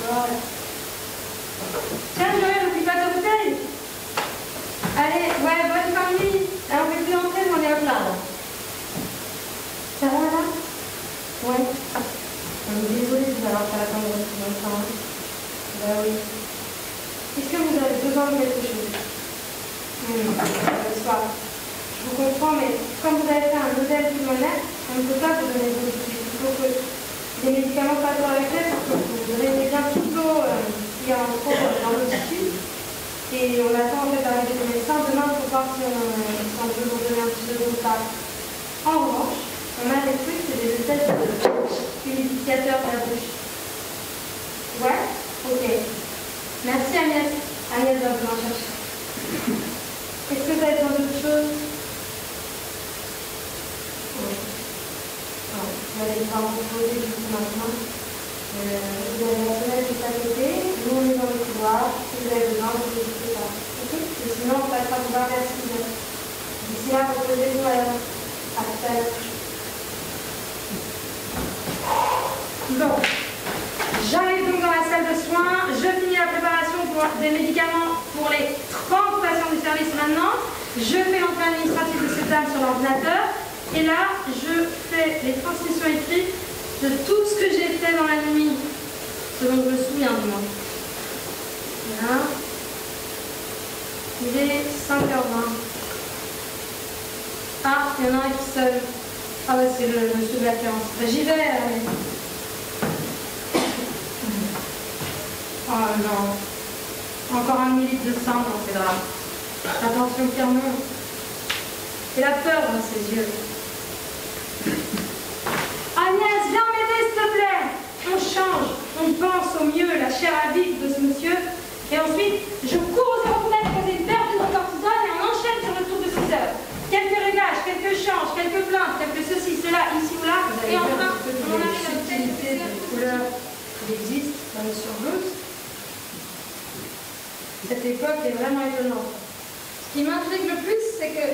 Voilà. Tiens, Joël, n'oublie pas ta bouteille. Allez, ouais, bonne fin de nuit. Là, on fait plus entrer, on est à plat, là. Ça va, là? Ouais. Désolée, vous allez faire attendre plus longtemps. Bah oui. Est-ce que vous avez besoin de quelque chose? Le soir. Je vous comprends, mais comme vous avez fait un hôtel pulmonaire, on ne peut pas vous donner de suite. Il faut que les médicaments passent dans la tête pour que vous drainez bien tout l'eau qui est en trop dans le tissu. Et on attend en fait d'arriver au médecin demain pour voir si on peut vous donner un petit peu de repas. En revanche, on a des trucs, c'est des espèces d'humidificateurs de la bouche. Ouais? Ok. Merci Agnès. Agnès va vous en chercher. Est-ce que vous avez besoin d'autre chose? Oui. Vous allez devoir vous poser du coup maintenant. Vous avez la fenêtre juste à côté. Nous, on est dans le couloir. Si vous avez besoin, vous n'hésitez pas. Ok? Et sinon, on passera vous voir vers 6 heures. D'ici là, reposez-vous à tout à l'heure. Bon. J'arrive donc dans la salle de soins. Je finis la préparation des médicaments pour les 30 patients du service maintenant. Je fais l'entrée administrative de cette dame sur l'ordinateur. Et là, je fais les transmissions écrites de tout ce que j'ai fait dans la nuit, ce dont je me souviens du moins. Voilà. Il est 5h20. Ah, il y en a un qui sonne. Ah ouais, c'est le monsieur de la séance. Ben, j'y vais. Oh non. Encore 1 millilitre de sang dans ses draps. La tension qui remonte. Et la peur dans ses yeux. Agnès, viens m'aider s'il te plaît. On change, on pense au mieux la chair à vif de ce monsieur. Et ensuite, je cours aux aéroplanes poser une perte de cortisone et on enchaîne sur le tour de 6 heures. Quelques réglages, quelques changes, quelques plaintes, quelques ceci, cela, ici ou là. Et enfin, on arrive à une subtilité de couleur qui existe dans le surblouse. Cette époque est vraiment étonnante. Ce qui m'intrigue le plus, c'est que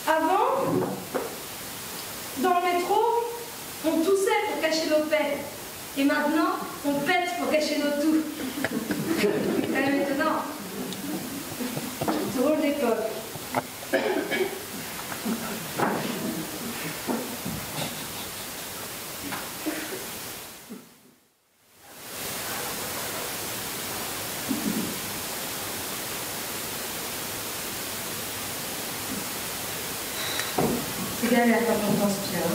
avant, dans le métro, on toussait pour cacher nos pets. Et maintenant, on pète pour cacher nos toux. C'est quand même étonnant. Drôle d'époque. C'est galère quand on transpire.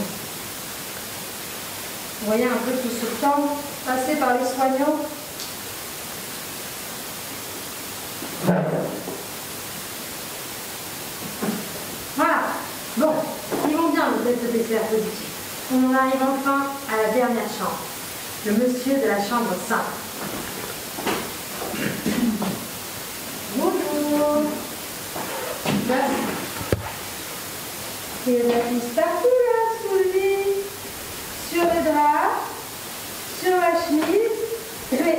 Vous voyez un peu tout ce temps passé par les soignants. Voilà. Bon, ils vont bien le test de PCR positif. On en arrive enfin à la dernière chambre. Le monsieur de la chambre 5. Bonjour. Merci. Il y a de la piste partout là, sous le lit, sur les draps, sur la chemise, mais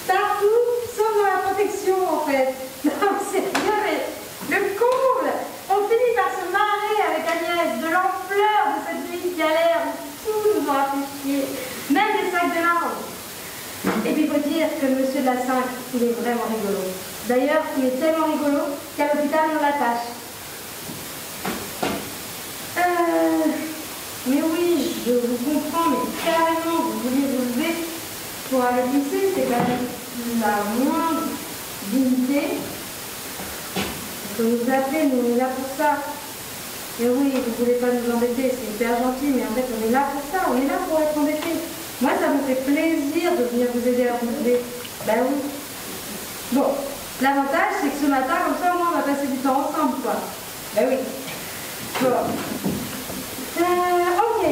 partout, sauf dans la protection en fait. Non, c'est bien, mais le comble! On finit par se marrer avec Agnès de l'ampleur de cette vie qui a l'air de tout nous aura fait chier, même les sacs de linge. Et puis il faut dire que le monsieur de la 5, il est vraiment rigolo. D'ailleurs, il est tellement rigolo qu'à l'hôpital on l'attache. Mais oui, je vous comprends, mais carrément, vous vouliez vous lever pour aller pisser, c'est quand même la moindre dignité. Que vous appelez, nous on est là pour ça. Et oui, vous ne voulez pas nous embêter, c'est hyper gentil, mais en fait on est là pour ça, on est là pour être embêtés. Moi ça me fait plaisir de venir vous aider à vous lever. Ben oui. Bon, l'avantage c'est que ce matin, comme ça au moins on va passer du temps ensemble, quoi. Ben oui. Bon. Ok.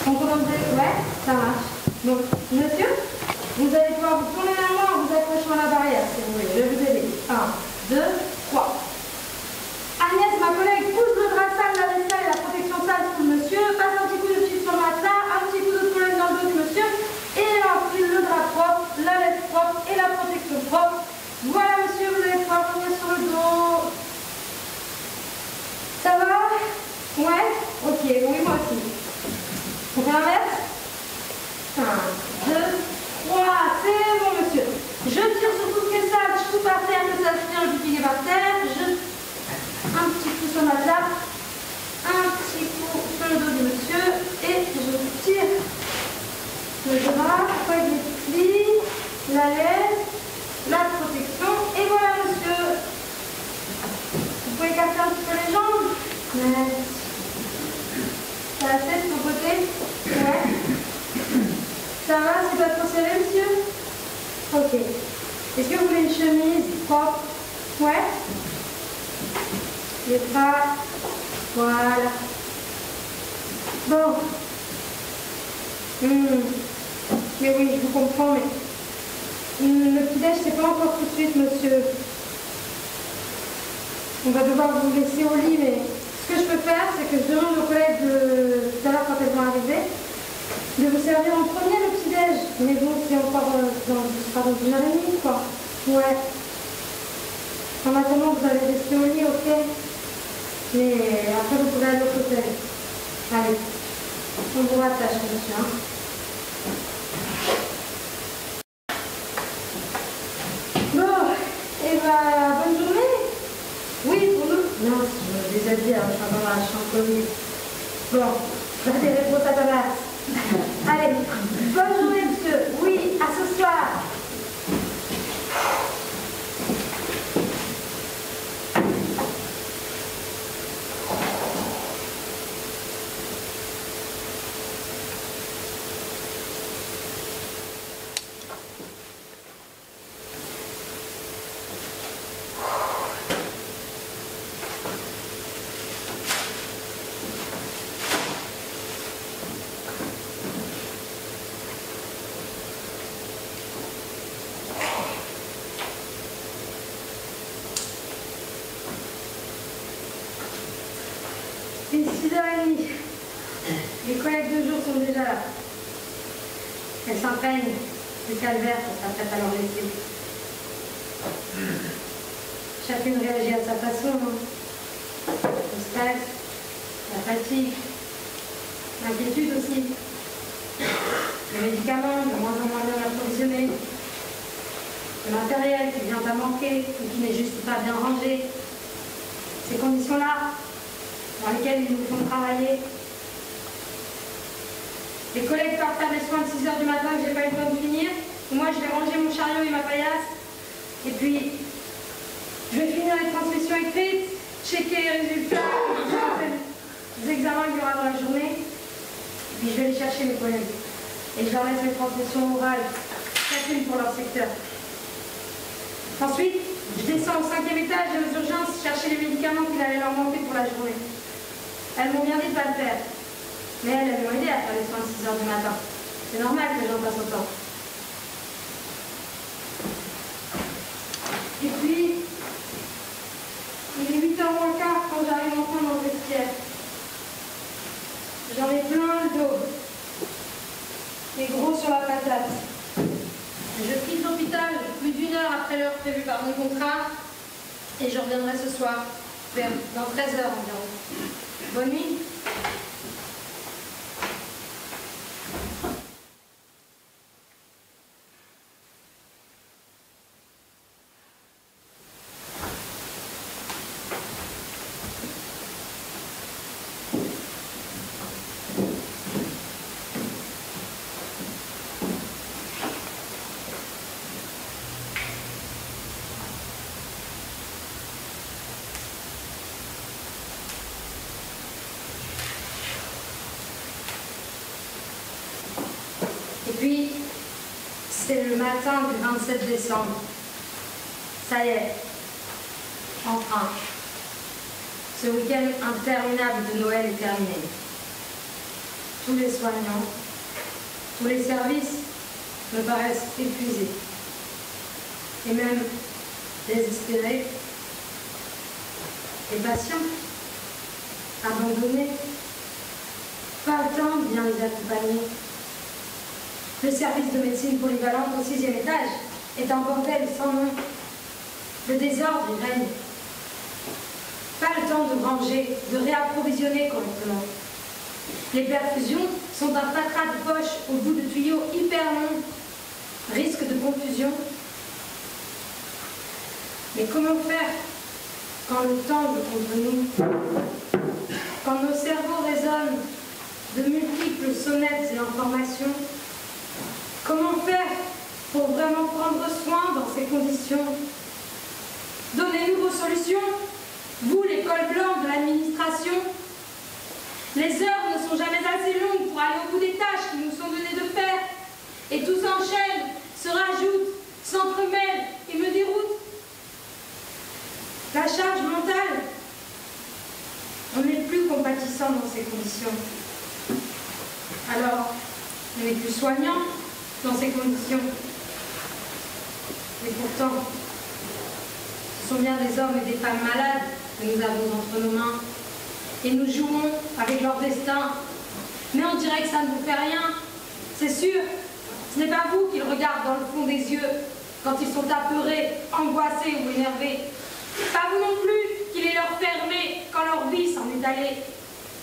On commence. Ouais, ça marche. Donc, monsieur, vous allez pouvoir vous tourner la main en vous accrochant à la barrière, si vous voulez. Je vais vous aider. 1, 2, 3. Agnès, ma collègue, pousse le drap sale, la vaisselle et la protection sale sous le monsieur, passe un petit coup de chips sur le matelas, un petit coup de pollen dans le dos du monsieur, et enfile le drap propre, la laisse propre et la protection propre. Voilà, monsieur, vous allez pouvoir tourner sur le dos. Ça va? Ouais? Ok, oui, moi aussi. On fait l'inverse? 1, 2, 3, c'est bon, monsieur. Je tire sur tout ce qui est sale, je coupe par terre, que ça se tire, je pique par terre, un petit coup sur ma table, un petit coup sur le dos du monsieur, et je tire le drap, après je plie, la laisse, la protection, et voilà, monsieur. Vous pouvez écarter un petit peu les jambes? Mais... Ça va peut-être de ton côté? Ouais. Ça va, c'est pas trop serré, monsieur? Ok. Est-ce que vous voulez une chemise propre? Ouais. Les bras. Voilà. Bon. Mais oui, je vous comprends, mais... le petit-déj, c'est pas encore tout de suite, monsieur. On va devoir vous laisser au lit, mais... Ce que je peux faire, c'est que je demande aux collègues de tout à l'heure quand elles vont arriver de vous servir en premier le petit-déj. Mais bon, c'est encore ce sera dans 1h30, quoi. Ouais. En attendant, vous allez rester au lit, ok? Mais après, vous pourrez aller au hôtel. Allez. On vous rattache, monsieur. Hein. Bon, et bah, bonne journée. Oui, pour nous. Non, je me déshabille, alors je suis dans la chambre Covid. Bon, là, des réponses à ta place. Allez, bonne journée, monsieur. Oui, à ce soir. Il est 6h30. Les collègues de jour sont déjà là. Elles s'imprègnent du calvaire pour s'apprête à leur laisser. Chacune réagit à sa façon. Le stress, la fatigue, l'inquiétude aussi. Les médicaments de moins en moins bien approvisionnés. Le matériel qui vient à manquer ou qui n'est juste pas bien rangé. Ces conditions-là, dans lesquelles ils nous font travailler. Les collègues partent faire des soins de 6h du matin que j'ai pas eu le temps de finir. Moi, je vais ranger mon chariot et ma paillasse. Et puis, je vais finir les transmissions écrites, checker les résultats, les examens qu'il y aura dans la journée. Et puis, je vais aller chercher mes collègues. Et je leur laisse mes transmissions orales, chacune pour leur secteur. Ensuite, je descends au 5e étage aux urgences chercher les médicaments qu'il allait leur manquer pour la journée. Elles m'ont bien dit de pas le faire. Mais elles m'ont aidé à faire les soins de 6h du matin. C'est normal que j'en passe autant. Et puis, il est 8h moins le quart quand j'arrive enfin dans le vestiaire. l'hôpital plus d'1 heure après l'heure prévue par mon contrat et je reviendrai ce soir, dans 13 heures environ. Bonne nuit. Et puis, c'est le matin du 27 décembre. Ça y est, enfin, ce week-end interminable de Noël est terminé. Tous les soignants, tous les services me paraissent épuisés et même désespérés. Les patients, abandonnés, pas le temps de bien les accompagner. Le service de médecine polyvalente au 6e étage est un bordel sans nom. Le désordre y règne. Pas le temps de ranger, de réapprovisionner correctement. Les perfusions sont un fatras de poche au bout de tuyaux hyper longs. Risque de confusion. Mais comment faire quand le temps est contre nous? Quand nos cerveaux résonnent de multiples sonnettes et informations? Comment faire pour vraiment prendre soin dans ces conditions? Donnez-nous vos solutions, vous, les cols blancs de l'administration. Les heures ne sont jamais assez longues pour aller au bout des tâches qui nous sont données de faire. Et tout s'enchaîne, se rajoute, s'entremêle et me déroute. La charge mentale, on n'est plus compatissant dans ces conditions. Alors, on n'est plus soignant dans ces conditions. Et pourtant, ce sont bien des hommes et des femmes malades que nous avons entre nos mains. Et nous jouons avec leur destin. Mais on dirait que ça ne vous fait rien. C'est sûr, ce n'est pas vous qu'ils regardent dans le fond des yeux quand ils sont apeurés, angoissés ou énervés. Pas vous non plus qui les leur fermez quand leur vie s'en est allée.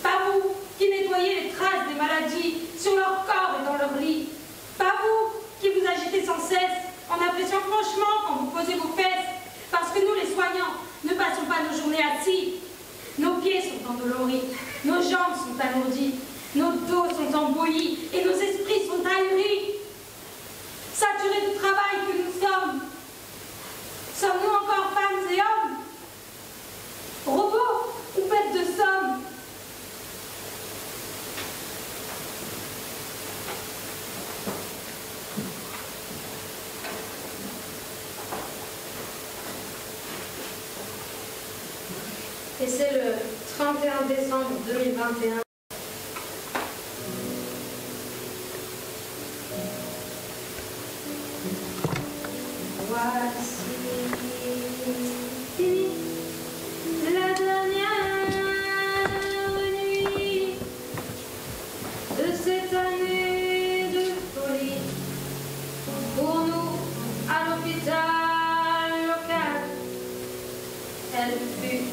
Pas vous qui nettoyez les traces des maladies sur leur corps et dans leur lit. Pas vous qui vous agitez sans cesse en appréciant franchement quand vous posez vos fesses. Parce que nous, les soignants, ne passons pas nos journées assis. Nos pieds sont endoloris, nos jambes sont alourdies, nos dos sont embouillis et nos esprits sont ahuris. Saturés de travail que nous sommes. Sommes-nous encore femmes et hommes? Robots ou bêtes de somme? Et c'est le 31 décembre 2021. Voici la dernière nuit de cette année de folie pour nous à l'hôpital local. Elle fut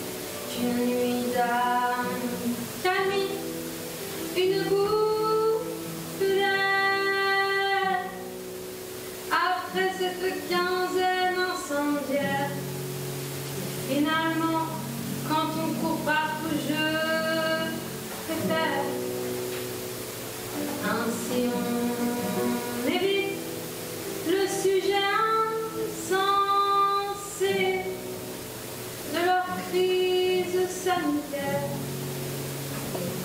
une nuit d'accalmie, une bouffée d'air après cette quinzaine incendiaire. Finalement, quand on court partout, je préfère. Ainsi on évite le sujet insensé de leur crise sanitaire.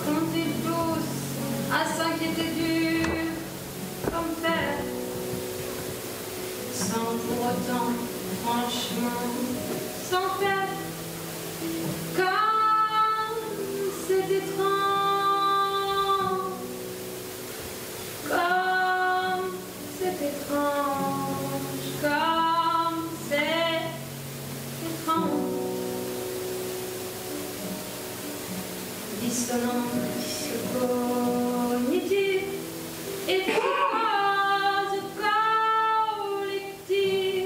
Quand ils poussent à s'inquiéter dur comme fer, sans pour autant, franchement, sans faire. Comme c'est étrange, comme c'est étrange, comme c'est étrange. Dissonance cognitive et phrase collective.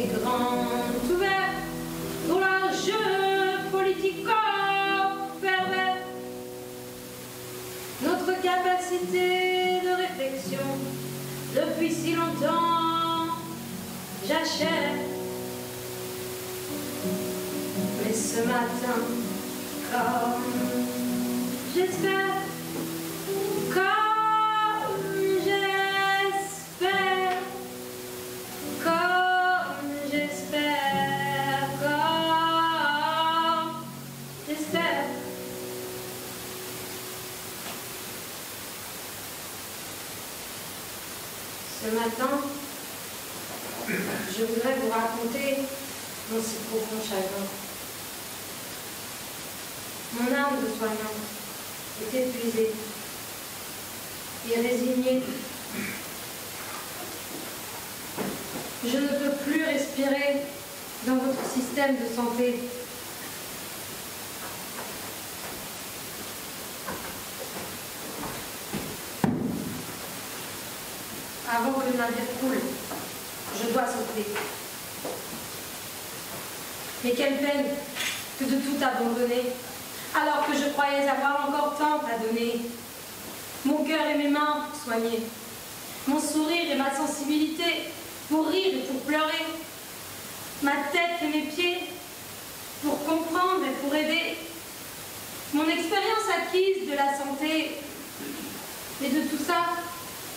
est grand ouvert pour leur jeu politico-pervers. Notre capacité de réflexion, depuis si longtemps, j'achève. Mais ce matin, comme j'espère, ce matin, je voudrais vous raconter mon si profond chagrin. Mon âme de soignante est épuisée et résignée. Je ne peux plus respirer dans votre système de santé. Avant que le navire coule, je dois sauter. Mais quelle peine que de tout abandonner, alors que je croyais avoir encore tant à donner. Mon cœur et mes mains pour soigner, mon sourire et ma sensibilité pour rire et pour pleurer, ma tête et mes pieds pour comprendre et pour aider, mon expérience acquise de la santé. Et de tout ça,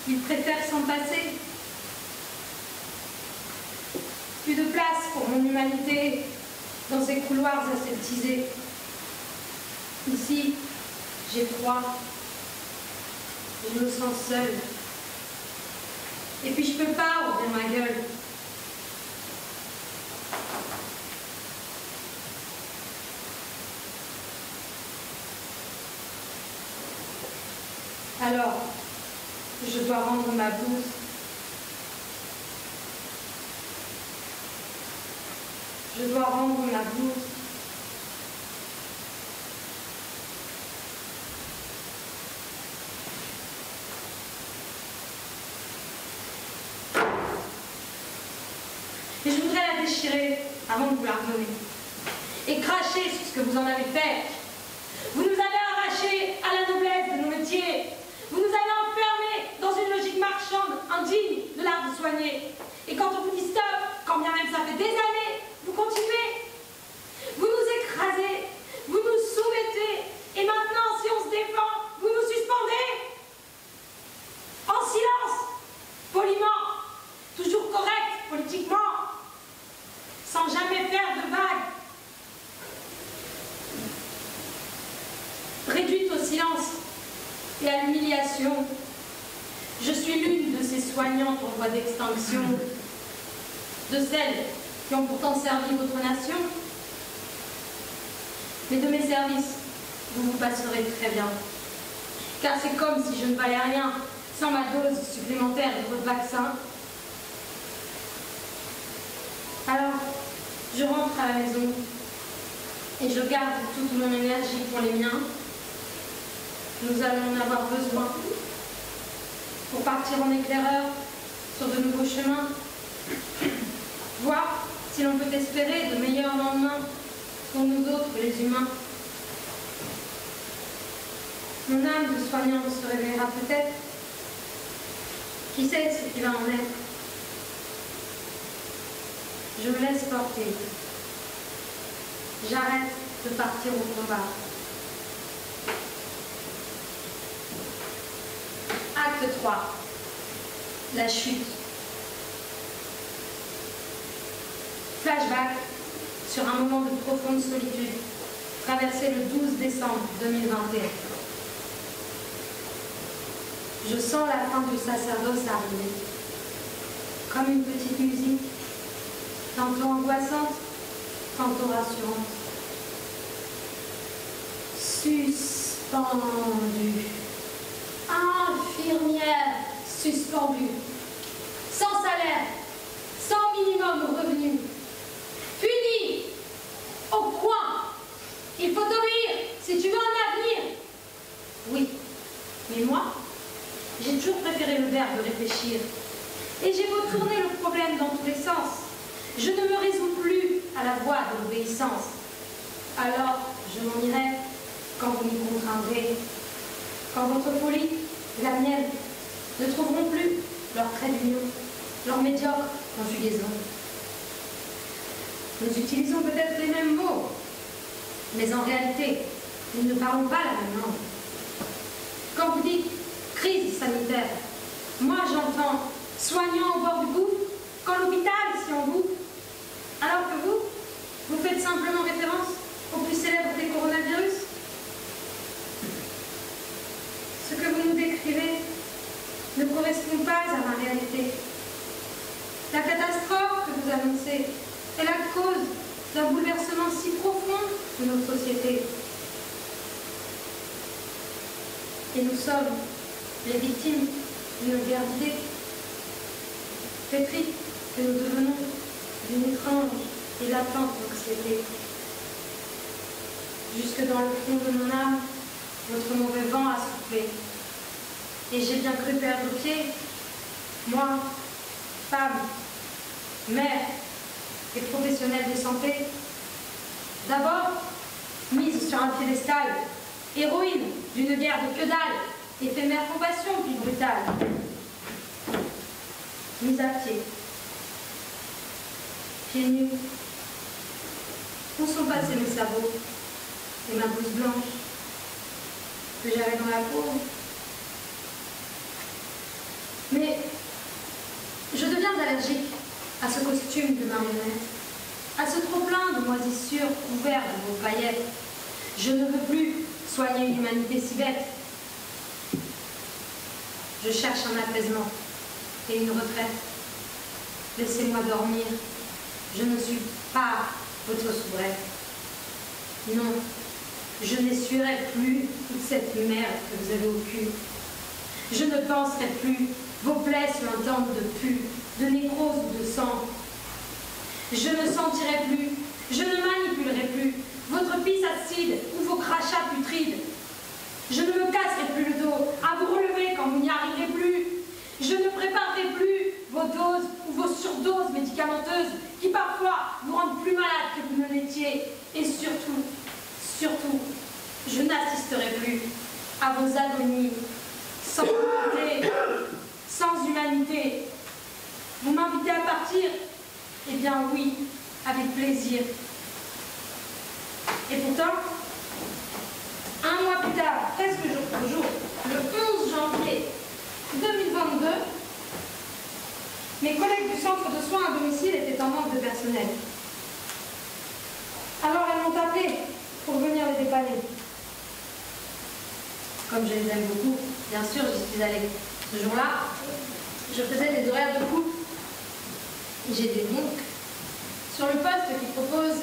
ils préfèrent s'en passer. Plus de place pour mon humanité dans ces couloirs aseptisés. Ici, j'ai froid. Je me sens seule. Et puis je peux pas ouvrir ma gueule. Alors, je dois rendre ma blouse. Je dois rendre ma blouse. Et je voudrais la déchirer avant de vous la redonner. Et cracher sur ce que vous en avez fait. Vous nous avez arrachés à la noblesse de nos métiers. Vous nous avez enfermés dans une logique marchande indigne de l'art de soigner. Et quand on vous dit stop, quand bien même ça fait des années, vous continuez. Vous nous écrasez, vous nous soumettez. Et maintenant, si on se défend, vous nous suspendez. En silence, poliment, toujours correct politiquement, sans jamais faire de vagues. Réduite au silence et à l'humiliation, je suis l'une de ces soignantes en voie d'extinction, de celles qui ont pourtant servi votre nation. Mais de mes services, vous vous passerez très bien, car c'est comme si je ne valais rien sans ma dose supplémentaire de votre vaccin. Alors, je rentre à la maison et je garde toute mon énergie pour les miens. Nous allons en avoir besoin pour partir en éclaireur sur de nouveaux chemins, voir si l'on peut espérer de meilleurs lendemains pour nous autres, les humains. Mon âme de soignante se réveillera peut-être. Qui sait ce qu'il va en être? Je me laisse porter. J'arrête de partir au combat. Acte 3. La chute. Flashback sur un moment de profonde solitude, traversé le 12 décembre 2021. Je sens la fin du sacerdoce arriver, comme une petite musique, tantôt angoissante, tantôt rassurante. Suspendue. Infirmière suspendue. Sans salaire, sans minimum revenu. Punie, au point. Il faut obéir si tu veux un avenir. Oui, mais moi, j'ai toujours préféré le verbe de réfléchir. Et j'ai beau tourner le problème dans tous les sens. Je ne me résous plus à la voie de l'obéissance. Alors, je m'en irai quand vous m'y contraindrez, quand votre folie et la mienne ne trouveront plus leur trait d'union, leur médiocre conjugaison. Nous utilisons peut-être les mêmes mots, mais en réalité, nous ne parlons pas la même langue. Quand vous dites crise sanitaire, moi j'entends soignants au bord du gouffre, quand l'hôpital est si en gouffre, alors que vous faites simplement référence au plus célèbre des coronavirus. Ce que vous nous décrivez ne correspond pas à ma réalité. La catastrophe que vous annoncez est la cause d'un bouleversement si profond de notre société. Et nous sommes les victimes d'une guerre d'idées, pétries que nous devenons d'une étrange et latente anxiété. Jusque dans le fond de mon âme, votre mauvais vent a soufflé. Et j'ai bien cru perdre pied, moi, femme, mère et professionnelle de santé, d'abord mise sur un piédestal, héroïne d'une guerre de que dalle, éphémère compassion puis brutale, mise à pied, pieds nus. Où sont passés mes sabots et ma blouse blanche que j'avais dans la peau? Mais je deviens allergique à ce costume de marionnette, à ce trop-plein de moisissures couvert de vos paillettes. Je ne veux plus soigner une humanité si bête. Je cherche un apaisement et une retraite. Laissez-moi dormir. Je ne suis pas votre soubrette. Non, je n'essuierai plus toute cette merde que vous avez au cul. Je ne penserai plus vos plaies suintantes de pu, de nécrose ou de sang. Je ne sentirai plus, je ne manipulerai plus votre pisse acide ou vos crachats putrides. Je ne me casserai plus le dos à vous relever quand vous n'y arriverez plus. Je ne préparerai plus vos doses ou vos surdoses médicamenteuses qui parfois vous rendent plus malade que vous ne l'étiez. Et surtout, je n'assisterai plus à vos agonies sans volonté, sans humanité. Vous m'invitez à partir? Eh bien oui, avec plaisir. Et pourtant, un mois plus tard, presque jour pour jour, le 11 janvier 2022, mes collègues du centre de soins à domicile étaient en manque de personnel. Alors elles m'ont appelé pour venir les dépanner. Comme je les aime beaucoup, bien sûr, j'y suis allée. Ce jour-là, je faisais des horaires de coupe. J'étais donc sur le poste qui propose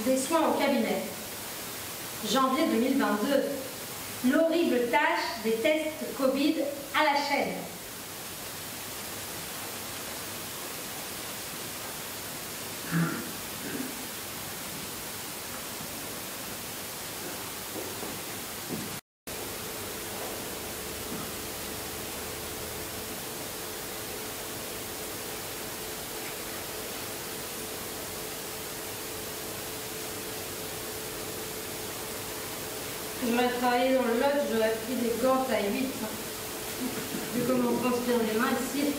des soins au cabinet. Janvier 2022, l'horrible tâche des tests Covid à la chaîne. J'aurais travaillé dans le Lot, j'aurais pris des gants taille 8. Vu comment on transpire les mains ici.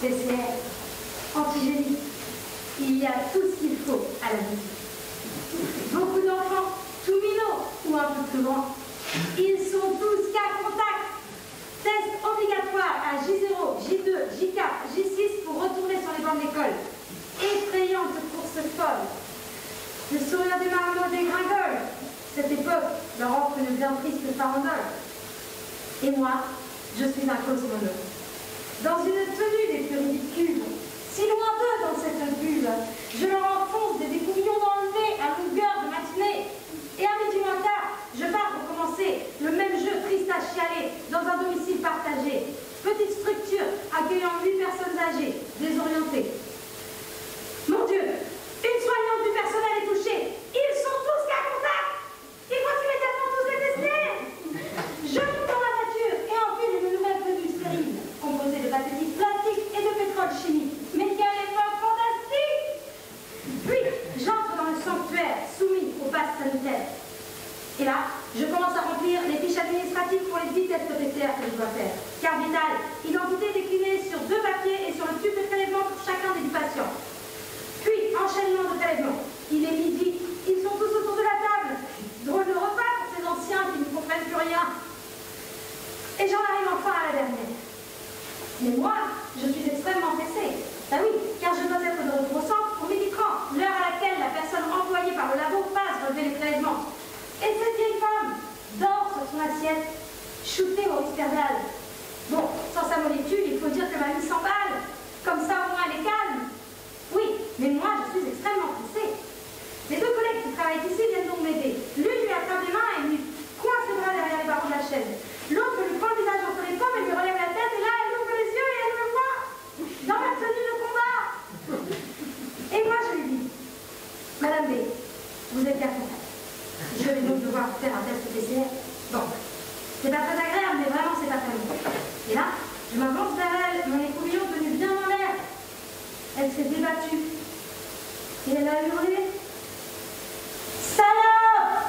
PCR, antigénique, il y a tout ce qu'il faut à la vie. Beaucoup d'enfants, tout minots ou un peu plus grands, ils sont tous cas contact. Test obligatoire à J0, J2, J4, J6 pour retourner sur les bancs de l'école. Effrayante course folle. Le sourire des marmots dégringole. Cette époque leur offre une bien triste farandole. Et moi, je suis un cosmonaute. Dans une tenue des plus ridicules, si loin d'eux dans cette bulle, je leur enfonce des découvillons dans le nez à longueur de matinée. Et à midi moins tard, je pars pour commencer le même jeu triste à chialer dans un domicile partagé. Petite structure accueillant 8 personnes âgées, désorientées. sanitaire. Et là, je commence à remplir les fiches administratives pour les 10 tests PCR que je dois faire. Carte vitale, identité déclinée sur 2 papiers et sur le tube de prélèvement pour chacun des patients. Puis, enchaînement de prélèvement. Il est midi, ils sont tous autour de la table. Drôle de repas pour ces anciens qui ne comprennent plus rien. Et j'en arrive enfin à la dernière. Mais moi, je suis extrêmement pressée. Ben oui, car je dois être de retour au centre au midi-30, l'heure à laquelle la personne envoyée par le labo passe relever les prélèvements. Et cette vieille femme dort sur son assiette, shootée au Risperdal. Bon, sans sa molécule, il faut dire que ma vie s'emballe. Comme ça, au moins, elle est calme. Oui, mais moi, je suis extrêmement pressée. Les 2 collègues qui travaillent ici viennent donc m'aider. L'une lui attrape les mains et lui coince les bras derrière les barreaux de la chaise. L'autre lui prend le visage entre les pommes et lui relève la tête. Et là, elle ouvre les yeux et elle me voit dans ma tenue de combat. Et moi, je lui dis, Madame B, vous êtes bien contente. Je vais donc devoir faire un test PCR. Bon, c'est pas très agréable, mais vraiment, c'est pas très bon. Et là, je m'avance vers elle, mon écouvillon tenu bien en l'air. Elle s'est débattue. Et elle a hurlé, salope!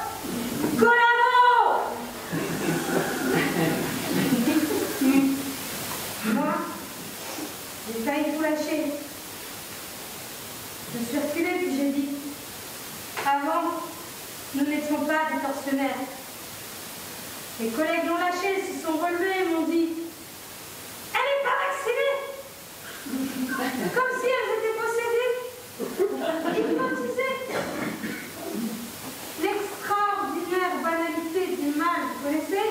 Collabo! Moi, j'ai failli tout lâcher. Je suis reculée puis j'ai dit, avant, nous n'étions pas des tortionnaires. Les collègues l'ont lâché, s'y sont relevés et m'ont dit, elle n'est pas vaccinée! Comme si elles étaient possédées, hypnotisées. L'extraordinaire banalité du mal, vous connaissez?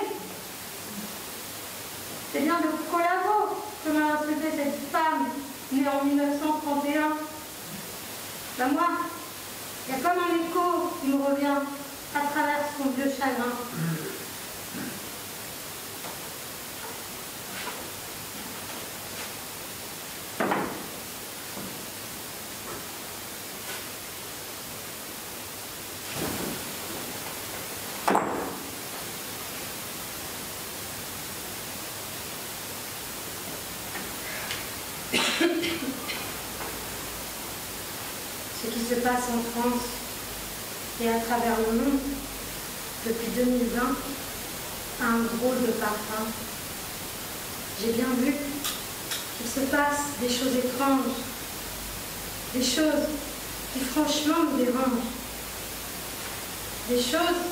C'est bien de Collabo que m'a insulté cette femme née en 1931. Ben moi, il y a comme un écho qui me revient à travers son vieux chagrin. Ce qui se passe en France et à travers le monde depuis 2020 a un drôle de parfum. J'ai bien vu qu'il se passe des choses étranges, des choses qui franchement me dérangent, des choses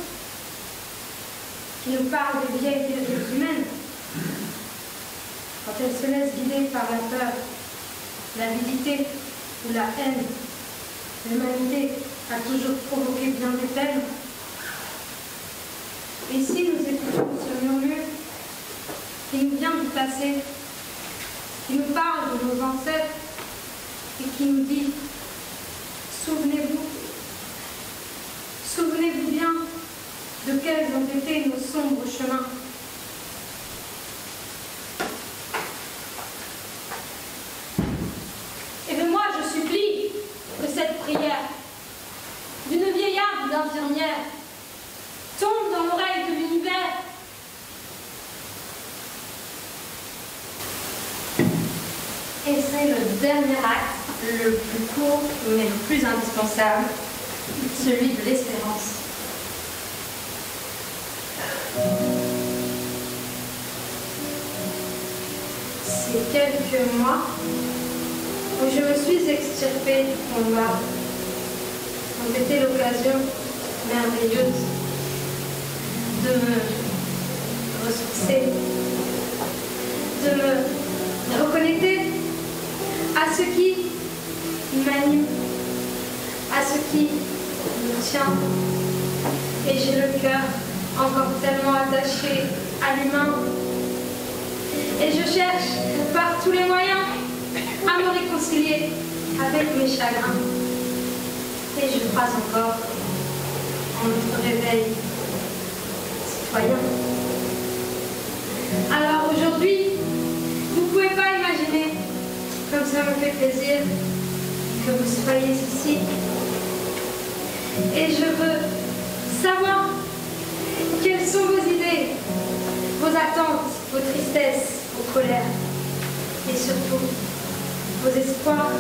qui nous parlent des vieilles vérités humaines. Quand elles se laissent guider par la peur, l'avidité ou la haine, l'humanité a toujours provoqué bien des peines. Ici, nous écoutons ce murmure qui nous vient du passé, qui nous parle de nos ancêtres et qui nous dit « Souvenez-vous, souvenez-vous bien de quels ont été nos sombres chemins. » Et de moi, je supplie que cette prière d'une vieillarde ou d'infirmière tombe dans l'oreille de l'univers. Et c'est le dernier acte, le plus court mais le plus indispensable, celui de l'espérance. Ces quelques mois où je me suis extirpée du combat ont été l'occasion merveilleuse de me ressourcer, de me reconnecter à ce qui m'anime, à ce qui me tient. Et j'ai le cœur encore tellement attaché à l'humain. Et je cherche par tous les moyens à me réconcilier avec mes chagrins. Et je crois encore en notre réveil citoyen. Alors aujourd'hui, vous ne pouvez pas imaginer comme ça me fait plaisir que vous soyez ici. Et je veux savoir quelles sont vos idées, vos attentes, vos tristesses, vos colères et surtout vos espoirs.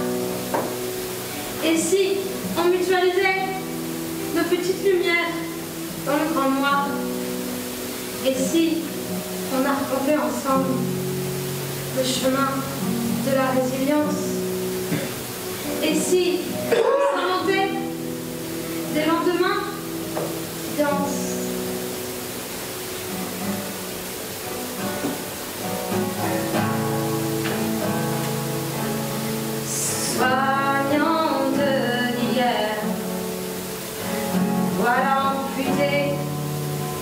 Et si on mutualisait de petite lumière dans le grand noir. Et si on arpentait ensemble le chemin de la résilience? Et si on s'inventait des lendemains qui dansent? Soignant de d'hier, voilà amputé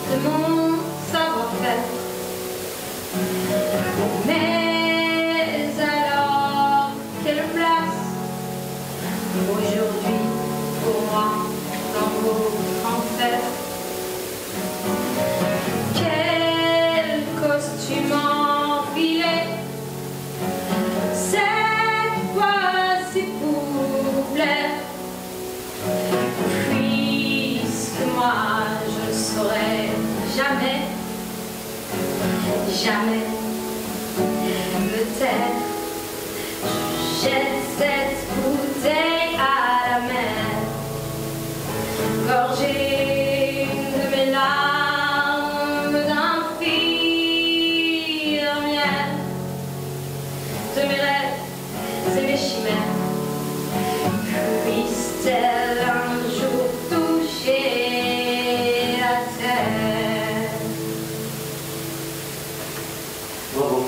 de mon savoir-faire. Mais alors, quelle place aujourd'hui pour moi dans vos enfers? Quel costume enfilé cette fois-ci pour plaire? Puisque moi je ne saurais jamais me taire, je jette cette bouteille à la mer, gorgée de mes larmes d'infirmière, de mes rêves et mes chimères. Puisse-t-elle un jour toucher la terre? Bravo.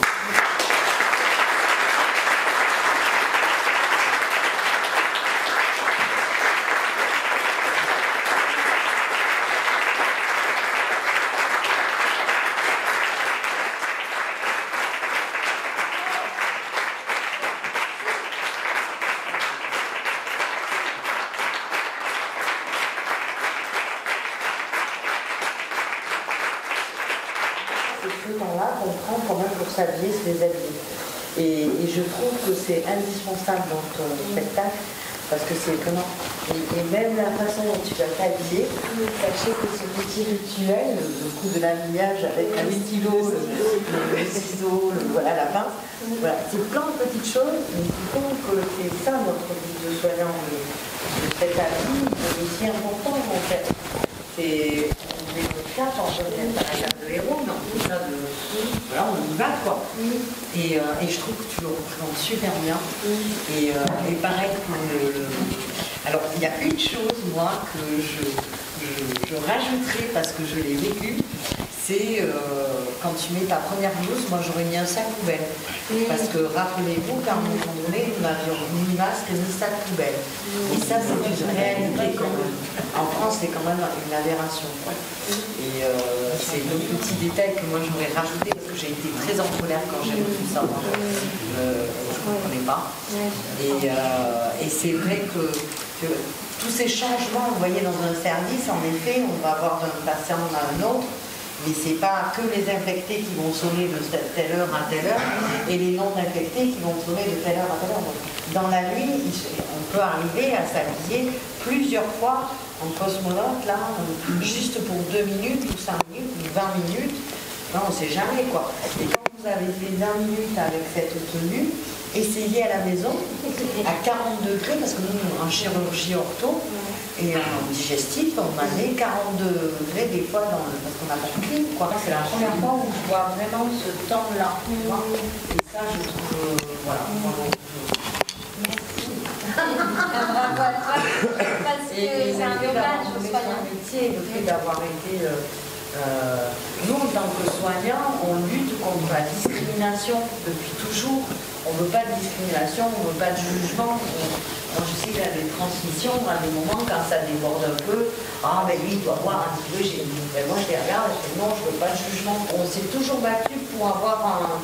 Ce temps-là qu'on prend quand même pour s'habiller, se déshabiller. Et je trouve que c'est indispensable dans ton spectacle, parce que c'est vraiment... Et même la façon dont tu vas t'habiller, sachez que ce petit rituel, le coup de l'habillage avec un stylo, le ciseau, voilà, la pince, voilà, c'est plein de petites choses, mais qui font que c'est ça notre vie de soignant. Cet habit est aussi important en fait. C'est... On est le cas quand on vient à la gamme de héros, mais en tout cas, voilà, on y va quoi. Et je trouve que tu le représentes super bien. Et pareil pour le... Alors, il y a une chose, moi, que je rajouterai parce que je l'ai vécu, c'est quand tu mets ta première blouse, moi j'aurais mis un sac poubelle. Parce que rappelez-vous qu'à un moment donné, nous n'avions ni masque ni sac poubelle. Et ça, c'est une réalité quand même. En France, c'est quand même une aberration. Quoi. Et c'est le petit détail que moi j'aurais rajouté parce que j'ai été très en colère quand j'ai vu ça. Je ne comprenais pas. Et c'est vrai que tous ces changements, vous voyez, dans un service, en effet, on va avoir d'un patient à un autre. Mais ce n'est pas que les infectés qui vont sonner de telle heure à telle heure et les non-infectés qui vont sonner de telle heure à telle heure. Dans la nuit, on peut arriver à s'habiller plusieurs fois en cosmonaute, là, juste pour 2 minutes ou 5 minutes ou 20 minutes. Non, on ne sait jamais quoi. Et quand vous avez fait 20 minutes avec cette tenue, essayez à la maison, à 40 degrés, parce que nous, en chirurgie ortho, et en digestif, on a mis 42 degrés des fois parce qu'on n'a pas de clim, quoi. C'est la première fois où je vois vraiment ce temps-là. Et ça, je trouve, voilà. Bravo à toi, parce que c'est un hommage aux soignants. Le fait d'avoir été... nous, en tant que soignants, on lutte contre la discrimination depuis toujours. On ne veut pas de discrimination, on ne veut pas de jugement. Moi, je sais qu'il y a des transmissions, à des moments, quand ça déborde un peu, ah, ben lui, il doit voir un petit peu, ben, moi, je les regarde, je dis non, je ne veux pas de jugement. On s'est toujours battu pour avoir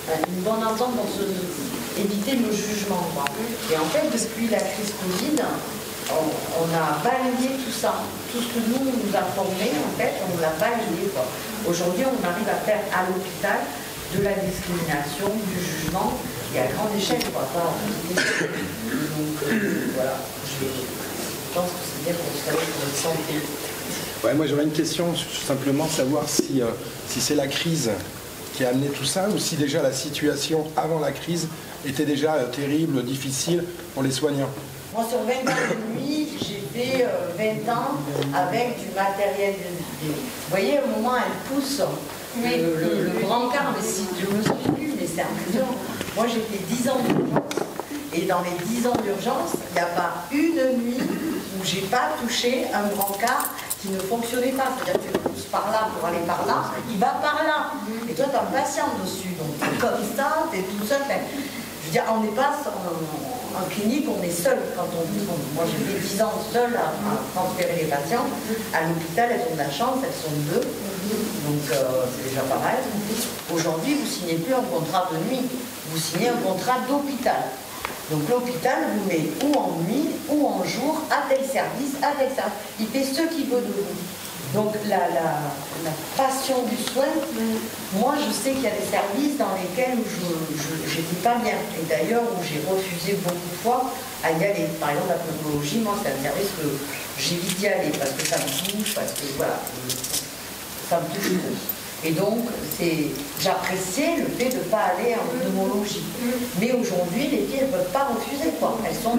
une bonne entente pour éviter le jugement. Quoi. Et en fait, depuis la crise Covid, on a balayé tout ça. Tout ce que nous a formé, en fait, on l'a balayé. Aujourd'hui, on arrive à faire à l'hôpital de la discrimination, du jugement, et à grande échelle. Quoi. Donc, voilà. Je pense que c'est bien pour notre santé. Ouais, moi, j'aurais une question, simplement savoir si c'est la crise qui a amené tout ça, ou si déjà la situation avant la crise était déjà terrible, difficile pour les soignants. Moi, sur 20 ans de nuit, j'ai depuis 20 ans avec du matériel. Vous voyez, au moment, elle pousse le brancard, mais si je me souviens plus, mais c'est impressionnant. Moi, j'ai fait 10 ans d'urgence, et dans les 10 ans d'urgence, il n'y a pas une nuit où j'ai pas touché un brancard qui ne fonctionnait pas. C'est-à-dire que tu pousses par là pour aller par là, il va par là. Et toi, tu as un patient dessus, donc t'es comme ça, tu es tout seul. Je veux dire, on n'est pas en clinique, on est seul quand on. Moi, j'ai fait 10 ans seul à transférer les patients. À l'hôpital, elles ont de la chance, elles sont 2. Donc, c'est déjà pas mal. Aujourd'hui, vous ne signez plus un contrat de nuit, vous signez un contrat d'hôpital. Donc, l'hôpital vous met ou en nuit ou en jour, à tel service, à tel service. Il fait ce qu'il veut de vous. Donc la passion du soin, moi je sais qu'il y a des services dans lesquels je n'étais pas bien. Et d'ailleurs où j'ai refusé beaucoup de fois à y aller. Par exemple la pneumologie, moi c'est un service que j'évite d'y aller parce que ça me touche, parce que voilà, ça me touche trop. Et donc j'appréciais le fait de ne pas aller en pneumologie. Mais aujourd'hui les filles ne peuvent pas refuser quoi. Elles sont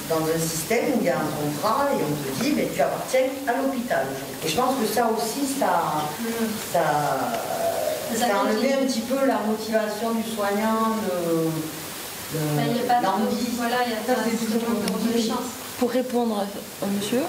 dans un système où il y a un contrat et on te dit mais tu appartiens à l'hôpital. Et je pense que ça aussi, ça a enlevé un petit peu la motivation du soignant, l'envie. Voilà, il y a pas de reconnaissance. Pour répondre à monsieur,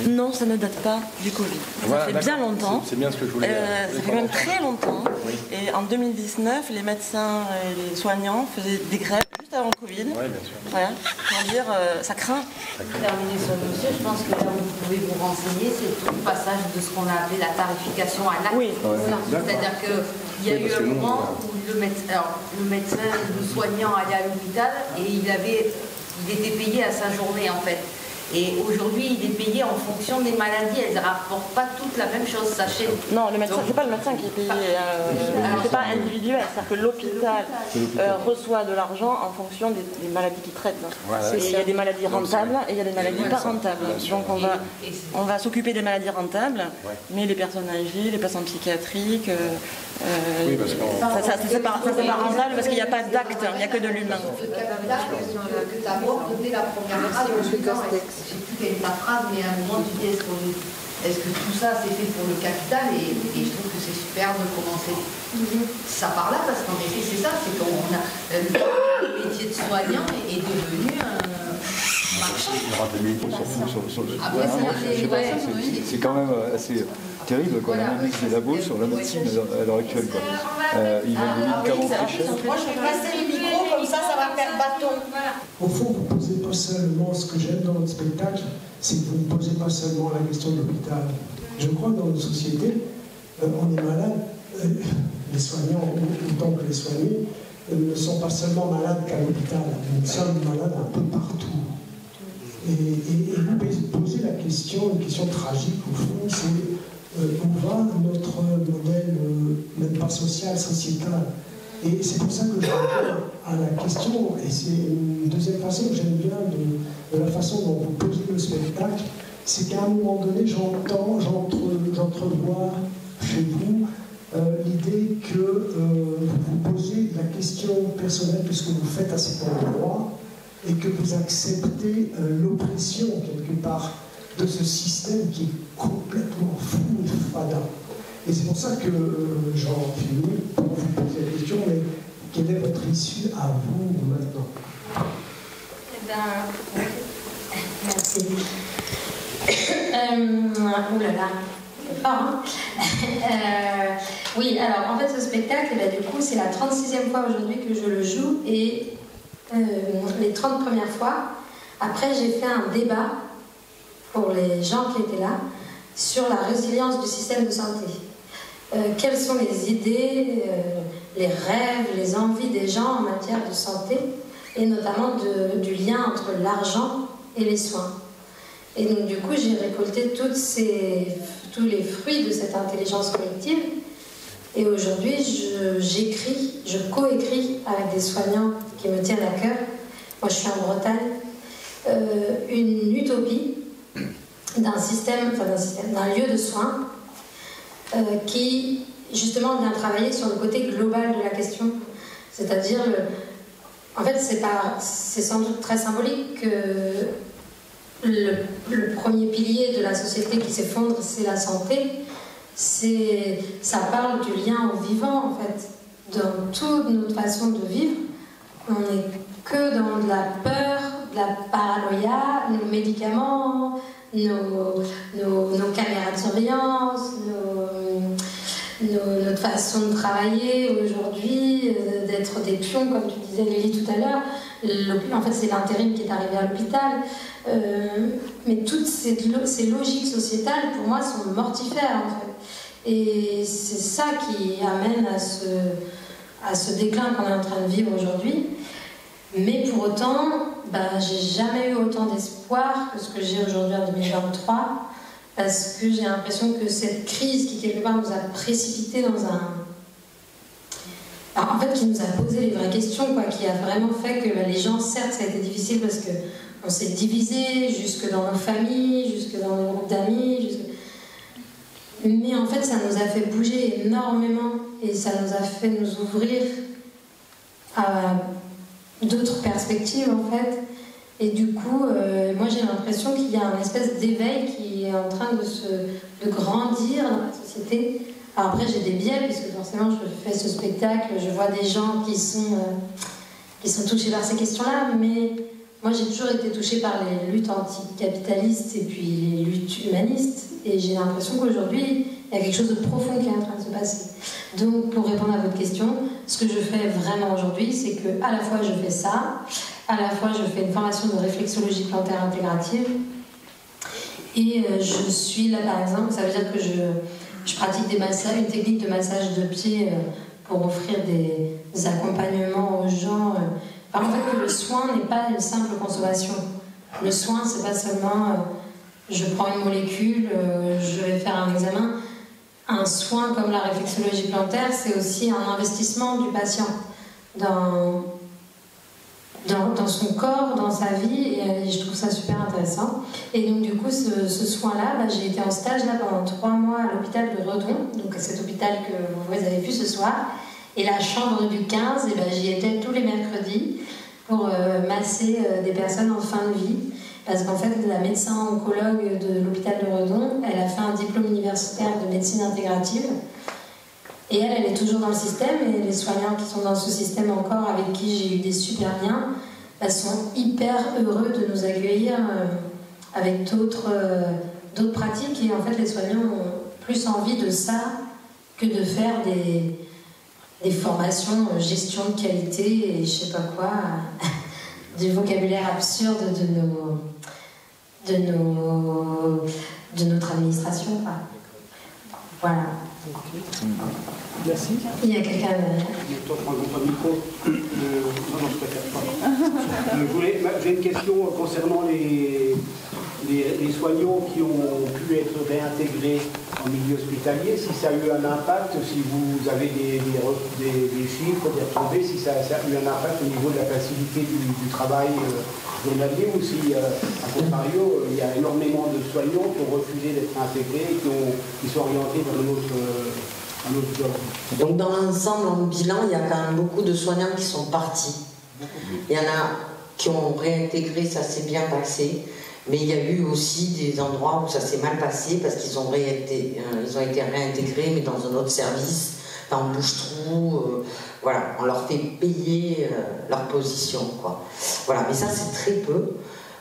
non, ça ne date pas du Covid. Voilà, ça fait bien longtemps. C'est bien ce que je voulais ça fait même très longtemps. Oui. Et en 2019, les médecins et les soignants faisaient des grèves juste avant le Covid. Oui, bien sûr. Voilà, pour dire, ça craint. Pour terminer sur le monsieur, je pense que là où vous pouvez vous renseigner, c'est tout le passage de ce qu'on a appelé la tarification à l'acte. Oui. C'est-à-dire qu'il y a eu un moment où le médecin, le soignant allait à l'hôpital et il était payé à sa journée en fait. Et aujourd'hui, il est payé en fonction des maladies. Elles ne rapportent pas toutes la même chose, sachez. Non, le médecin, c'est pas le médecin qui est payé. C'est pas individuel. C'est-à-dire que l'hôpital reçoit de l'argent en fonction des maladies qu'il traite. Voilà. Et il y a des maladies rentables et il y a des maladies pas rentables. Donc on va s'occuper des maladies rentables, mais les personnes âgées, les patients psychiatriques, Oui, parce ça c'est pas rentable parce qu'il n'y a pas d'acte, il n'y a que de l'humain. Le capital que tu abordes dès la première phrase, je ne sais plus quelle est ta phrase, mais à un moment tu dis est-ce que tout ça c'est fait pour le capital et je trouve que c'est super de commencer ça par là parce qu'en effet c'est ça, c'est qu'on a le métier de soignant est devenu un marchand. C'est quand même assez terrible quoi, la dynamique des labos sur la médecine à l'heure actuelle. Quoi. Ils vendent des médicaments très chers. Moi je vais passer le micro comme ça va faire bâton. Au fond, vous ne posez pas seulement ce que j'aime dans votre spectacle, c'est que vous ne posez pas seulement la question de l'hôpital. Je crois que dans nos sociétés, on est malade, les soignants, autant que les soignés, ne sont pas seulement malades qu'à l'hôpital, nous sommes malades un peu partout. Et vous posez la question, une question tragique au fond, c'est où va notre modèle, même pas social, sociétal. Et c'est pour ça que je reviens à la question, et c'est une deuxième façon que j'aime bien de la façon dont vous posez le spectacle, c'est qu'à un moment donné, j'entrevois chez vous l'idée que vous posez la question personnelle de ce que vous faites à cet endroit, et que vous acceptez l'oppression, quelque part, de ce système qui est complètement fou et fada. Et c'est pour ça que j'en finis pour vous poser la question, mais quelle est votre issue à vous maintenant? Eh bien, merci. Ouh là là. Oui, alors en fait ce spectacle, du coup c'est la 36e fois aujourd'hui que je le joue et les 30 premières fois, après j'ai fait un débat pour les gens qui étaient là sur la résilience du système de santé. Quelles sont les idées, les rêves, les envies des gens en matière de santé et notamment du lien entre l'argent et les soins. Et donc du coup j'ai récolté tous les fruits de cette intelligence collective et aujourd'hui je coécris avec des soignants qui me tiennent à cœur, moi je suis en Bretagne, une utopie d'un lieu de soins qui justement vient travailler sur le côté global de la question, c'est-à-dire en fait c'est sans doute très symbolique que le premier pilier de la société qui s'effondre, c'est la santé. Ça parle du lien au vivant, en fait. Dans toute notre façon de vivre, on n'est que dans de la peur, de la paranoïa, nos médicaments, nos caméras de surveillance, notre façon de travailler aujourd'hui, d'être des pions, comme tu disais Lily tout à l'heure. En fait, c'est l'intérim qui est arrivé à l'hôpital. Mais toutes ces logiques sociétales, pour moi, sont mortifères, en fait. Et c'est ça qui amène à ce déclin qu'on est en train de vivre aujourd'hui. Mais pour autant, j'ai jamais eu autant d'espoir que ce que j'ai aujourd'hui en 2023, parce que j'ai l'impression que cette crise qui quelque part nous a précipité dans en fait, qui nous a posé les vraies questions, quoi, qui a vraiment fait que les gens, certes, ça a été difficile parce qu'on s'est divisé jusque dans nos familles, jusque dans nos groupes d'amis, mais en fait, ça nous a fait bouger énormément et ça nous a fait nous ouvrir à d'autres perspectives, en fait. Et du coup, moi j'ai l'impression qu'il y a une espèce d'éveil qui est en train de grandir dans la société. Alors après j'ai des biais, puisque forcément je fais ce spectacle, je vois des gens qui sont touchés par ces questions-là, mais moi j'ai toujours été touchée par les luttes anticapitalistes et puis les luttes humanistes, et j'ai l'impression qu'aujourd'hui il y a quelque chose de profond qui est en train de se passer. Donc pour répondre à votre question, ce que je fais vraiment aujourd'hui, c'est que à la fois je fais ça, à la fois je fais une formation de réflexologie plantaire intégrative, et je suis là par exemple, ça veut dire que je pratique une technique de massage de pied pour offrir des accompagnements aux gens. En fait, que le soin n'est pas une simple consommation. Le soin, c'est pas seulement je prends une molécule, je vais faire un examen. Un soin comme la réflexologie plantaire, c'est aussi un investissement du patient dans son corps, dans sa vie, et je trouve ça super intéressant. Et donc du coup, ce soin-là, j'ai été en stage là pendant 3 mois à l'hôpital de Redon, donc cet hôpital que vous avez vu ce soir, et la chambre du 15, j'y étais tous les mercredis pour masser des personnes en fin de vie, parce qu'en fait, la médecin oncologue de l'hôpital de Redon, elle a fait un diplôme universitaire de médecine intégrative, et elle est toujours dans le système, et les soignants qui sont dans ce système encore, avec qui j'ai eu des super liens, sont hyper heureux de nous accueillir avec d'autres pratiques, et en fait les soignants ont plus envie de ça que de faire des formations gestion de qualité et je sais pas quoi, du vocabulaire absurde de notre administration, quoi. Voilà. Merci. Il y a quelqu'un derrière. Toi, prends ton micro. Non, je préfère pas. J'ai une question concernant les soignants qui ont pu être réintégrés en milieu hospitalier, si ça a eu un impact, si vous avez des chiffres, des retombées, si ça a eu un impact au niveau de la facilité du travail journalier, ou si, à contrario, il y a énormément de soignants qui ont refusé d'être intégrés, qui sont orientés vers un autre job. Donc dans l'ensemble, en bilan, il y a quand même beaucoup de soignants qui sont partis. Il y en a qui ont réintégré, ça s'est bien passé. Mais il y a eu aussi des endroits où ça s'est mal passé parce qu'ils ont été réintégrés, mais dans un autre service, en bouche-trou, voilà, on leur fait payer leur position, quoi. Voilà, mais ça c'est très peu,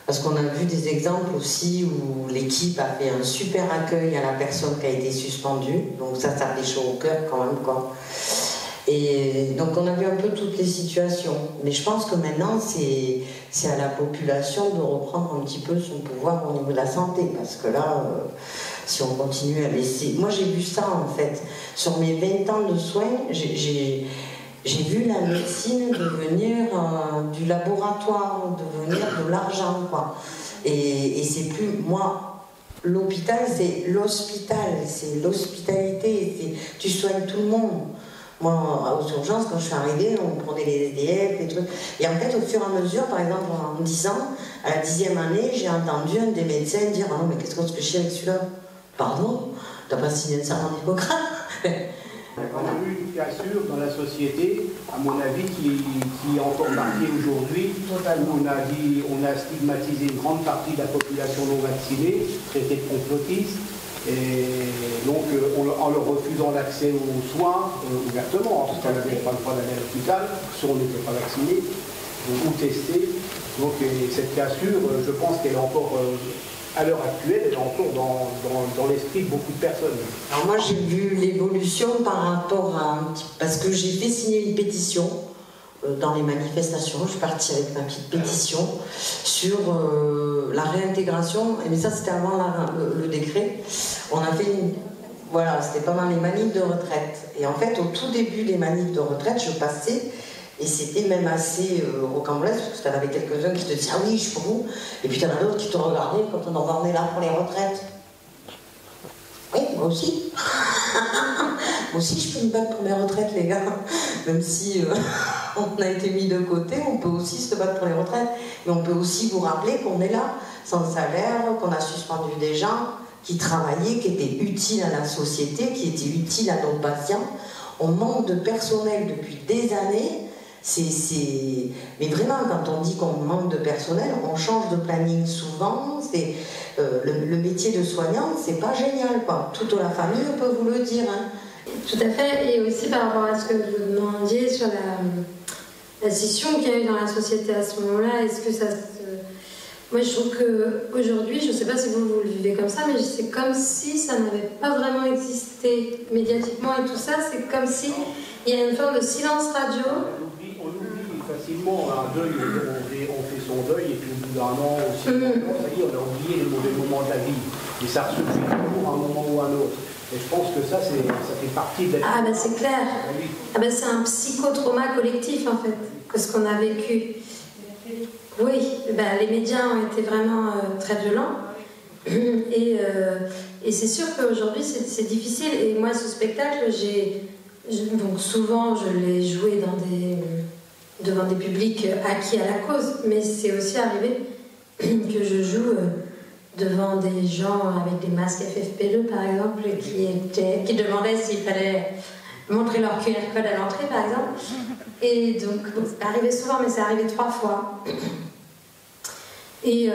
parce qu'on a vu des exemples aussi où l'équipe a fait un super accueil à la personne qui a été suspendue, donc ça fait chaud au cœur quand même, quoi. Et donc on a vu un peu toutes les situations, mais je pense que maintenant c'est à la population de reprendre un petit peu son pouvoir au niveau de la santé, parce que là, si on continue à laisser... Moi j'ai vu ça en fait, sur mes 20 ans de soins, j'ai vu la médecine devenir du laboratoire, devenir de l'argent, quoi. Et c'est plus... Moi, l'hôpital c'est l'hospital, c'est l'hospitalité, tu soignes tout le monde. Moi, aux urgences, quand je suis arrivée, on prenait les SDF, les trucs. Et en fait, au fur et à mesure, par exemple, en 10 ans, à la 10e année, j'ai entendu un des médecins dire « Ah non, mais qu'est-ce qu'on se fait chier avec celui-là » Pardon, t'as pas signé le serment d'Hippocrate. On a eu une cassure dans la société, à mon avis, qui est encore marquée aujourd'hui. On a stigmatisé une grande partie de la population non vaccinée, traitée de complotiste, et donc en leur refusant l'accès aux soins ouvertement, parce qu'on n'avait pas le droit d'aller à l'hôpital, si on n'était pas vacciné ou testé. Donc cette cassure, je pense qu'elle est encore... à l'heure actuelle, elle est encore dans l'esprit de beaucoup de personnes. Alors moi, j'ai vu l'évolution par rapport à... Parce que j'ai fait signer une pétition dans les manifestations. Je suis partie avec ma petite pétition sur la réintégration. Mais ça, c'était avant le décret. On a fait une... Voilà, c'était pendant les manifs de retraite. Et en fait, au tout début des manifs de retraite, je passais... Et c'était même assez rocambolesque, parce que tu en avais quelques-uns qui te disaient « Ah oui, je suis pour vous ». Et puis tu en as d'autres qui te regardaient quand on en est là pour les retraites. Oui, moi aussi. Moi aussi, je peux me battre pour mes retraites, les gars. Même si on a été mis de côté, on peut aussi se battre pour les retraites. Mais on peut aussi vous rappeler qu'on est là, sans salaire, qu'on a suspendu des gens qui travaillaient, qui étaient utiles à la société, qui étaient utiles à nos patients. On manque de personnel depuis des années. Mais vraiment, quand on dit qu'on manque de personnel, on change de planning souvent. Le métier de soignant, c'est pas génial, quoi. Toute la famille peut vous le dire. Hein. Tout à fait, et aussi par rapport à ce que vous demandiez sur la scission qu'il y a eu dans la société à ce moment-là, est-ce que ça se... Moi, je trouve qu'aujourd'hui, je ne sais pas si vous le vivez comme ça, mais c'est comme si ça n'avait pas vraiment existé médiatiquement et tout ça. C'est comme si il y a une forme de silence radio. On oublie facilement un deuil, on fait son deuil, et puis au bout d'un an, aussi, ça y est, on a oublié les mauvais moments de la vie. Et ça ressurgit toujours à un moment ou à un autre. Et je pense que ça fait partie de la... Ah ben c'est clair. Ah ben c'est un psychotrauma collectif en fait, que ce qu'on a vécu. Oui, ben, les médias ont été vraiment très violents. Et c'est sûr qu'aujourd'hui c'est difficile. Et moi ce spectacle, donc souvent je l'ai joué devant des publics acquis à la cause, mais c'est aussi arrivé que je joue devant des gens avec des masques FFP2 par exemple, qui demandaient s'il fallait montrer leur QR code à l'entrée par exemple. Et donc c'est arrivé souvent, mais c'est arrivé 3 fois. Et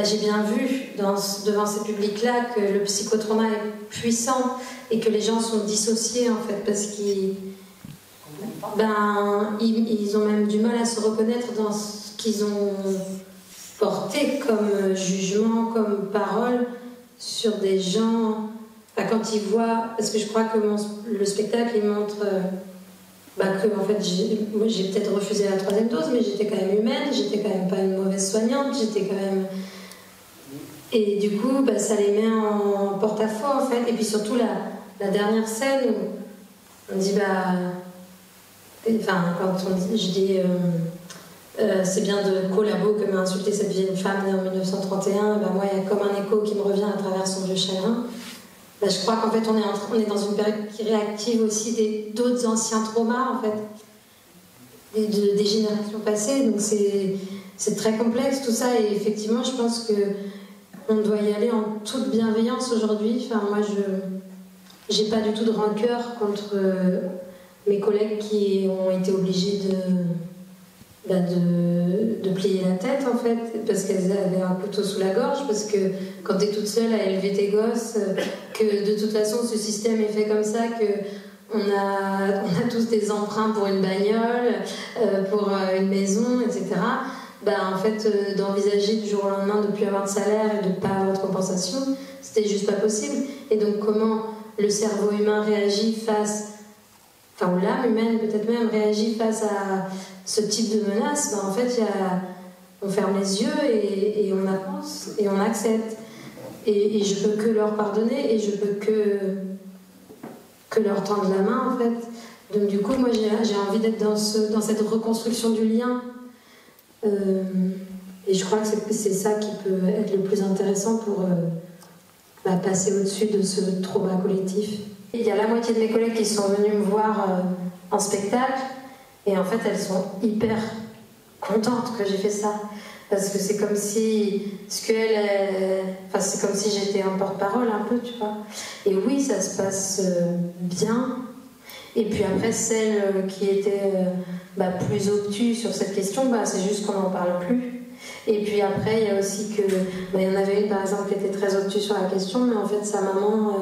j'ai bien vu devant ces publics-là que le psychotrauma est puissant et que les gens sont dissociés en fait, parce qu'ils ont même du mal à se reconnaître dans ce qu'ils ont porté comme jugement, comme parole sur des gens. Quand ils voient, parce que je crois que le spectacle il montre que en fait moi j'ai peut-être refusé la 3e dose, mais j'étais quand même humaine, j'étais quand même pas une mauvaise soignante, j'étais quand même... Et du coup ça les met en porte-à-faux en fait. Et puis surtout la dernière scène où on dit quand je dis c'est bien de collabo que m'a insulté cette vieille femme née en 1931, moi il y a comme un écho qui me revient à travers son vieux chagrin. Je crois qu'en fait on est dans une période qui réactive aussi d'autres anciens traumas en fait, des générations passées, donc c'est très complexe tout ça. Et effectivement je pense que on doit y aller en toute bienveillance aujourd'hui. Moi j'ai pas du tout de rancœur contre mes collègues qui ont été obligés de plier la tête en fait, parce qu'elles avaient un couteau sous la gorge, parce que quand tu es toute seule à élever tes gosses, que de toute façon ce système est fait comme ça, que on a tous des emprunts pour une bagnole, pour une maison, etc. En fait, d'envisager du jour au lendemain de ne plus avoir de salaire et de ne pas avoir de compensation, c'était juste pas possible. Et donc comment le cerveau humain réagit ou l'âme humaine peut-être même réagit face à ce type de menace, en fait on ferme les yeux et on avance et on accepte. Et je peux que leur pardonner et je peux que leur tendre la main en fait. Donc du coup moi j'ai envie d'être dans cette reconstruction du lien. Et je crois que c'est ça qui peut être le plus intéressant pour passer au-dessus de ce trauma collectif. Il y a la moitié de mes collègues qui sont venus me voir en spectacle, et en fait elles sont hyper contentes que j'ai fait ça, parce que c'est comme si c'est comme si j'étais un porte-parole un peu, tu vois. Et oui, ça se passe bien, Et puis après, celle qui était plus obtuse sur cette question, c'est juste qu'on n'en parle plus. Et puis après, il y a aussi que... il y en avait une, par exemple, qui était très obtuse sur la question, mais en fait, sa maman,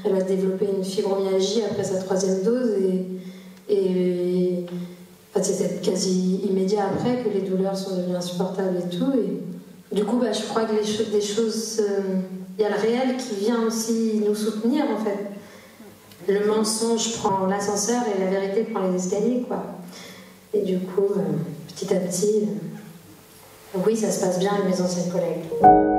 elle a développé une fibromyalgie après sa 3e dose, et c'était quasi immédiat après que les douleurs sont devenues insupportables et tout. Et du coup, je crois que des choses... Il y a le réel qui vient aussi nous soutenir, en fait. Le mensonge prend l'ascenseur et la vérité prend les escaliers, quoi. Et du coup, petit à petit... oui, ça se passe bien avec mes anciennes collègues.